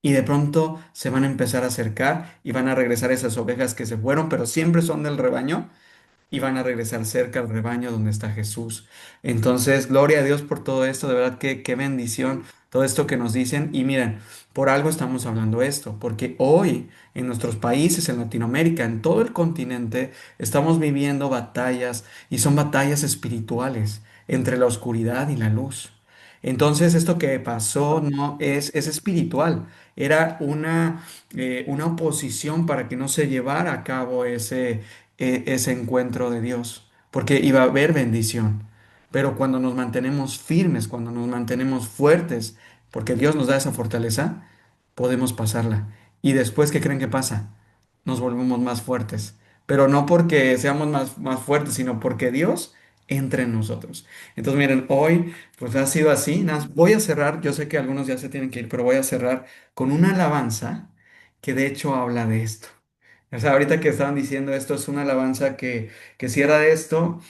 Y de pronto se van a empezar a acercar y van a regresar esas ovejas que se fueron, pero siempre son del rebaño y van a regresar cerca al rebaño donde está Jesús. Entonces, gloria a Dios por todo esto, de verdad que qué bendición todo esto que nos dicen. Y miren, por algo estamos hablando esto, porque hoy en nuestros países, en Latinoamérica, en todo el continente, estamos viviendo batallas y son batallas espirituales entre la oscuridad y la luz. Entonces, esto que pasó no es espiritual, era una oposición para que no se llevara a cabo ese encuentro de Dios, porque iba a haber bendición. Pero cuando nos mantenemos firmes, cuando nos mantenemos fuertes, porque Dios nos da esa fortaleza, podemos pasarla. Y después, ¿qué creen que pasa? Nos volvemos más fuertes. Pero no porque seamos más fuertes, sino porque Dios entra en nosotros. Entonces, miren, hoy pues ha sido así. Voy a cerrar, yo sé que algunos ya se tienen que ir, pero voy a cerrar con una alabanza que de hecho habla de esto. O sea, ahorita que estaban diciendo esto, es una alabanza que cierra de esto,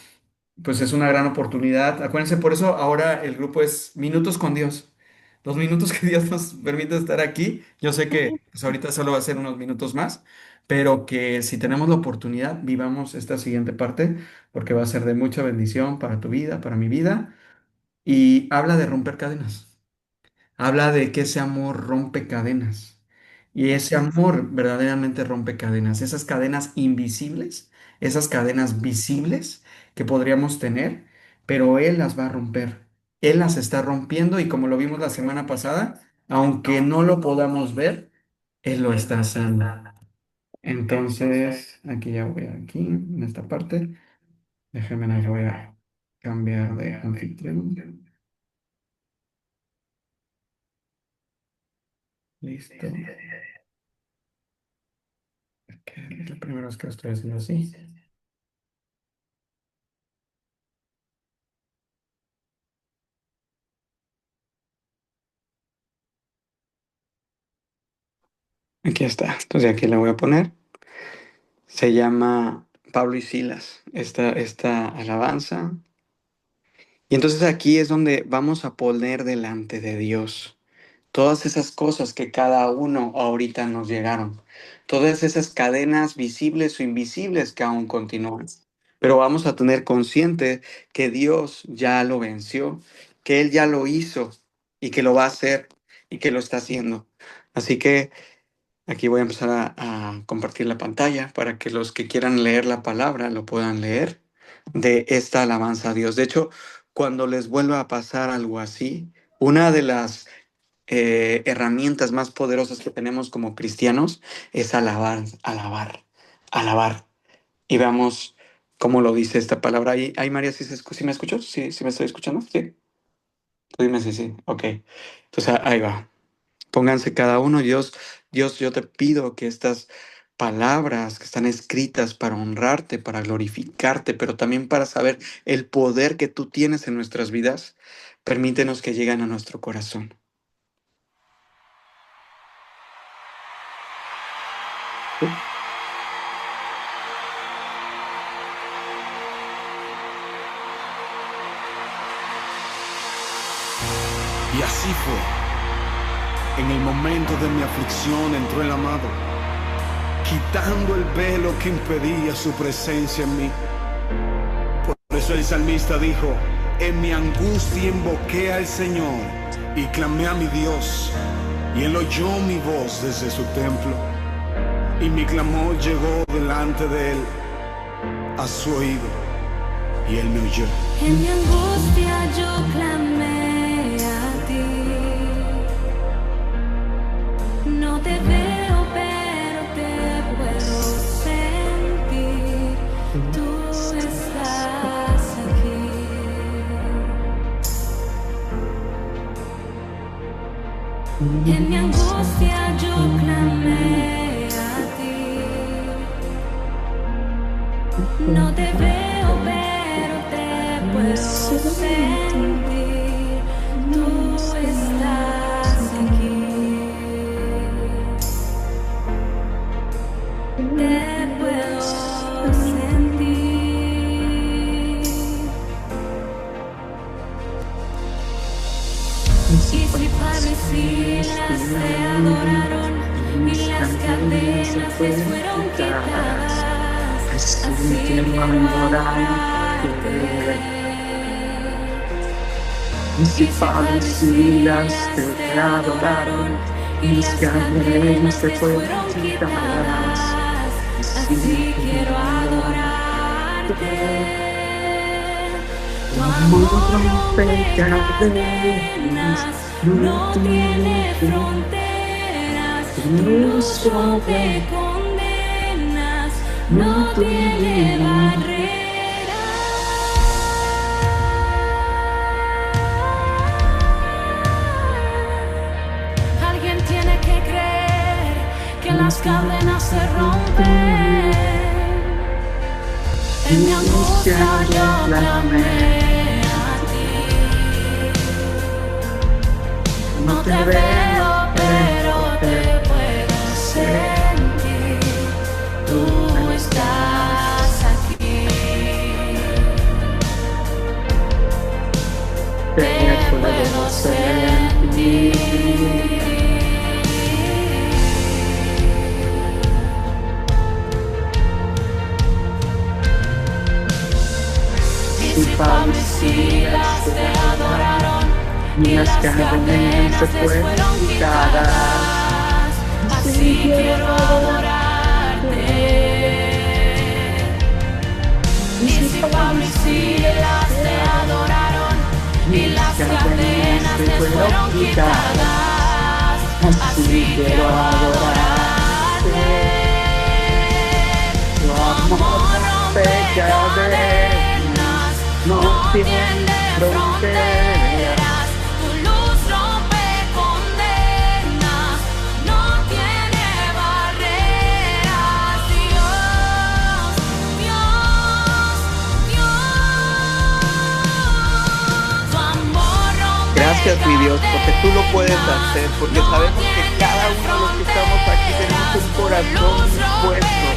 pues es una gran oportunidad. Acuérdense, por eso ahora el grupo es Minutos con Dios. Los minutos que Dios nos permite estar aquí. Yo sé que pues ahorita solo va a ser unos minutos más, pero que si tenemos la oportunidad, vivamos esta siguiente parte, porque va a ser de mucha bendición para tu vida, para mi vida. Y habla de romper cadenas. Habla de que ese amor rompe cadenas. Y ese Así es. amor verdaderamente rompe cadenas. Esas cadenas invisibles, esas cadenas visibles que podríamos tener, pero Él las va a romper. Él las está rompiendo y como lo vimos la semana pasada, aunque no lo podamos ver, Él lo está haciendo. Entonces, aquí ya voy aquí, en esta parte. Déjenme, no voy a cambiar de anfitrión. Listo. Que es la primera vez que lo estoy haciendo así. Aquí está. Entonces aquí la voy a poner. Se llama Pablo y Silas, esta alabanza. Y entonces aquí es donde vamos a poner delante de Dios todas esas cosas que cada uno ahorita nos llegaron. Todas esas cadenas visibles o invisibles que aún continúan. Pero vamos a tener consciente que Dios ya lo venció, que Él ya lo hizo y que lo va a hacer y que lo está haciendo. Así que aquí voy a empezar a compartir la pantalla para que los que quieran leer la palabra lo puedan leer de esta alabanza a Dios. De hecho, cuando les vuelva a pasar algo así, una de las herramientas más poderosas que tenemos como cristianos es alabar, alabar, alabar. Y veamos cómo lo dice esta palabra. Ahí María, ¿sí me escuchó? ¿Sí me estoy escuchando? Sí. Tú dime si sí. Ok. Entonces ahí va. Pónganse cada uno, Dios, yo te pido que estas palabras que están escritas para honrarte, para glorificarte, pero también para saber el poder que tú tienes en nuestras vidas, permítenos que lleguen a nuestro corazón. fue. En el momento de mi aflicción entró el amado, quitando el velo que impedía su presencia en mí. Por eso el salmista dijo: en mi angustia invoqué al Señor y clamé a mi Dios, y Él oyó mi voz desde su templo, y mi clamor llegó delante de Él a su oído, y Él me oyó. En mi angustia yo clamé a ti. No te veo, pero te puedo sentir. Tú estás aquí. En mi angustia yo clamé a ti. No te veo, pero te puedo sentir. Tú estás aquí. Te puedo sentir. Y si Pablo y Silas te adoraron y las cadenas les fueron quitadas, así quiero adorarte. Y si Pablo y Silas te adoraron y las cadenas te fueron quitadas, así quiero adorarte. Tu amor rompe cadenas, no tiene fronteras, tu luz rompe condenas, no tiene barreras. Alguien tiene que creer que las cadenas se rompen. En mi angustia yo clamé a ti. No te veo, pero te puedo sentir. Tú estás aquí. Te puedo sentir. Y si Pablo y Silas te adoraron y las cadenas se fueron quitadas, así quiero adorarte. Y si Pablo y Silas te adoraron y las cadenas te fueron quitadas, así quiero adorarte. Tu amor rompe cadenas, no tiene fronteras, tu luz rompe condenas, no tiene barreras. Dios, Dios, Dios, tu amor rompe. Gracias, mi Dios, porque tú lo puedes hacer, porque sabemos que cada uno de los que estamos aquí tenemos un corazón dispuesto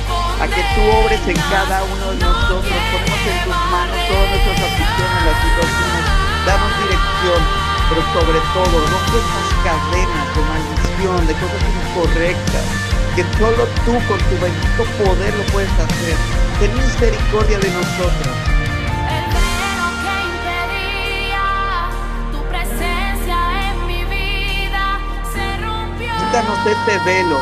a que tú obres en cada uno de nosotros. Ponemos en tus manos todas nuestras aflicciones, las situaciones, danos dirección, pero sobre todo rompe esas cadenas de maldición, de cosas incorrectas, que solo tú con tu bendito poder lo puedes hacer. Ten misericordia de nosotros. El velo que impedía tu presencia en mi vida se rompió. Quítanos este velo.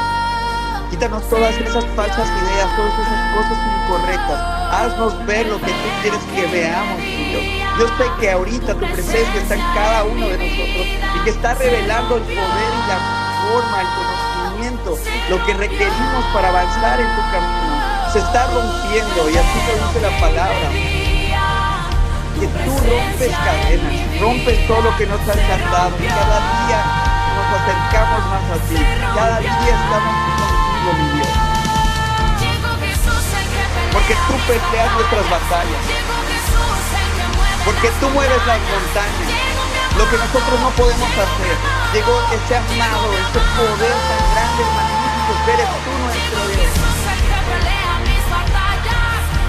Quítanos todas esas falsas ideas, todas esas cosas incorrectas. Haznos ver lo que tú quieres que veamos, Dios. Yo sé que ahorita tu presencia está en cada uno de nosotros y que está revelando el poder y la forma, el conocimiento, lo que requerimos para avanzar en tu camino. Se está rompiendo y así lo dice la palabra. Que tú rompes cadenas, rompes todo lo que nos has atado y cada día nos acercamos más a ti. Cada día estamos contigo, mi Dios. Porque tú peleas nuestras batallas. Porque tú mueves las montañas. Lo que nosotros no podemos hacer. Llegó ese amado, ese poder tan grande, magnífico, que eres tú nuestro Dios.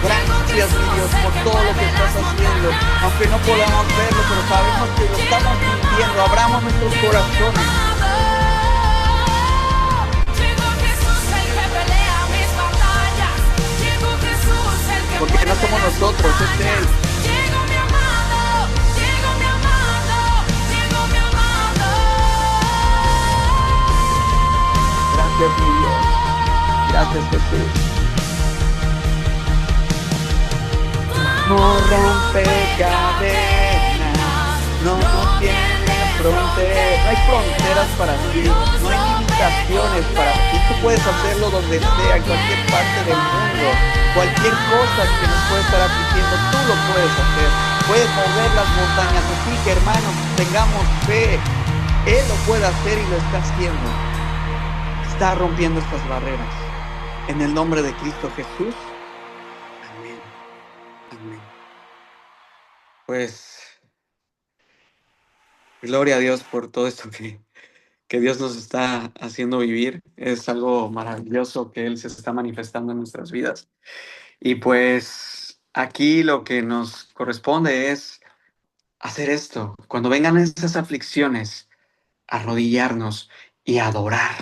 Gracias, mi Dios, por todo lo que estás haciendo. Aunque no podamos verlo, pero sabemos que lo estamos sintiendo. Abramos nuestros corazones. Porque no somos nosotros, es Él. Gracias, mi Dios. Gracias, Jesús. No rompe cadenas, no tiene fronteras, no hay fronteras para ti, no hay limitaciones para ti. Tú puedes hacerlo donde sea, en cualquier parte del mundo. Cualquier cosa que nos pueda estar afligiendo, tú lo puedes hacer. Puedes mover las montañas. Así que, hermanos, tengamos fe. Él lo puede hacer y lo está haciendo. Está rompiendo estas barreras. En el nombre de Cristo Jesús. Amén. Amén. Pues, gloria a Dios por todo esto que Dios nos está haciendo vivir. Es algo maravilloso que Él se está manifestando en nuestras vidas. Y pues aquí lo que nos corresponde es hacer esto. Cuando vengan esas aflicciones, arrodillarnos y adorar.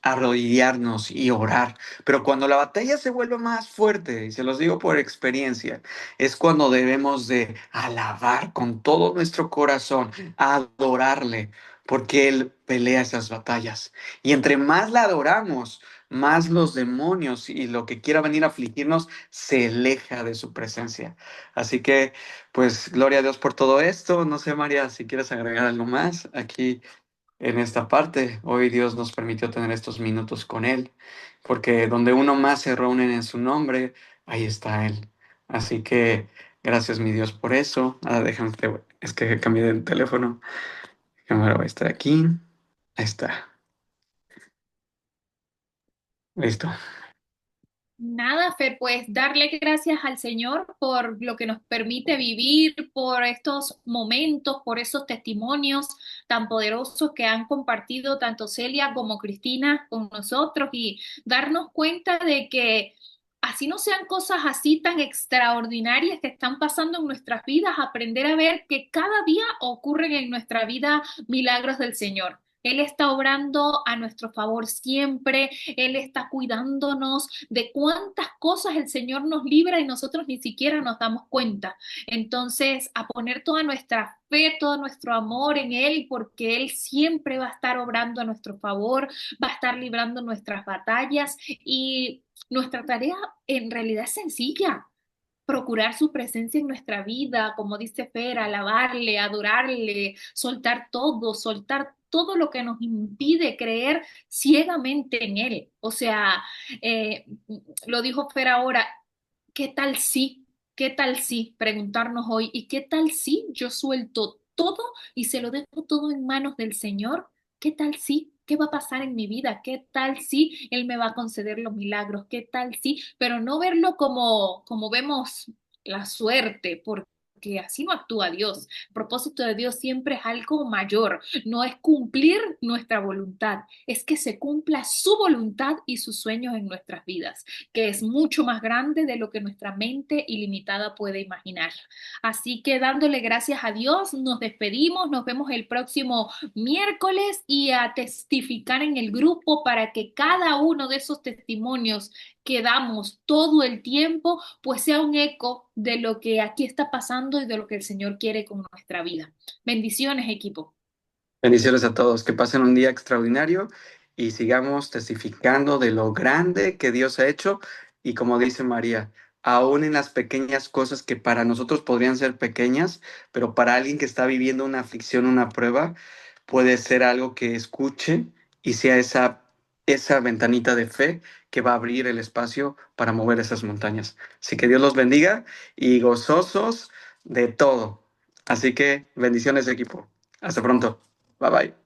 Arrodillarnos y orar. Pero cuando la batalla se vuelve más fuerte, y se los digo por experiencia, es cuando debemos de alabar con todo nuestro corazón, adorarle, porque Él pelea esas batallas. Y entre más la adoramos, más los demonios y lo que quiera venir a afligirnos se aleja de su presencia. Así que, pues, gloria a Dios por todo esto. No sé, María, si quieres agregar algo más aquí en esta parte. Hoy Dios nos permitió tener estos minutos con Él, porque donde uno más se reúnen en su nombre, ahí está Él. Así que gracias, mi Dios, por eso. Déjame, es que cambié de teléfono. La cámara va a estar aquí. Ahí está. Listo. Nada, Fer, pues darle gracias al Señor por lo que nos permite vivir, por estos momentos, por esos testimonios tan poderosos que han compartido tanto Celia como Cristina con nosotros y darnos cuenta de que así no sean cosas así tan extraordinarias que están pasando en nuestras vidas, aprender a ver que cada día ocurren en nuestra vida milagros del Señor. Él está obrando a nuestro favor siempre, Él está cuidándonos de cuántas cosas el Señor nos libra y nosotros ni siquiera nos damos cuenta. Entonces, a poner toda nuestra fe, todo nuestro amor en Él, porque Él siempre va a estar obrando a nuestro favor, va a estar librando nuestras batallas y nuestra tarea en realidad es sencilla. Procurar su presencia en nuestra vida, como dice Fer, alabarle, adorarle, soltar todo lo que nos impide creer ciegamente en Él. O sea, eh, lo dijo Fer ahora, ¿qué tal si? ¿Qué tal si? Preguntarnos hoy, ¿y qué tal si yo suelto todo y se lo dejo todo en manos del Señor? ¿Qué tal si? ¿Qué va a pasar en mi vida? ¿Qué tal si Él me va a conceder los milagros? ¿Qué tal si? Pero no verlo como vemos la suerte, porque así no actúa Dios. El propósito de Dios siempre es algo mayor. No es cumplir nuestra voluntad, es que se cumpla su voluntad y sus sueños en nuestras vidas, que es mucho más grande de lo que nuestra mente ilimitada puede imaginar. Así que dándole gracias a Dios, nos despedimos, nos vemos el próximo miércoles y a testificar en el grupo para que cada uno de esos testimonios que damos todo el tiempo, pues sea un eco de lo que aquí está pasando y de lo que el Señor quiere con nuestra vida. Bendiciones, equipo. Bendiciones a todos, que pasen un día extraordinario y sigamos testificando de lo grande que Dios ha hecho y como dice María, aún en las pequeñas cosas que para nosotros podrían ser pequeñas, pero para alguien que está viviendo una aflicción, una prueba, puede ser algo que escuche y sea esa ventanita de fe que va a abrir el espacio para mover esas montañas. Así que Dios los bendiga y gozosos de todo. Así que bendiciones, equipo. Hasta pronto. Bye bye.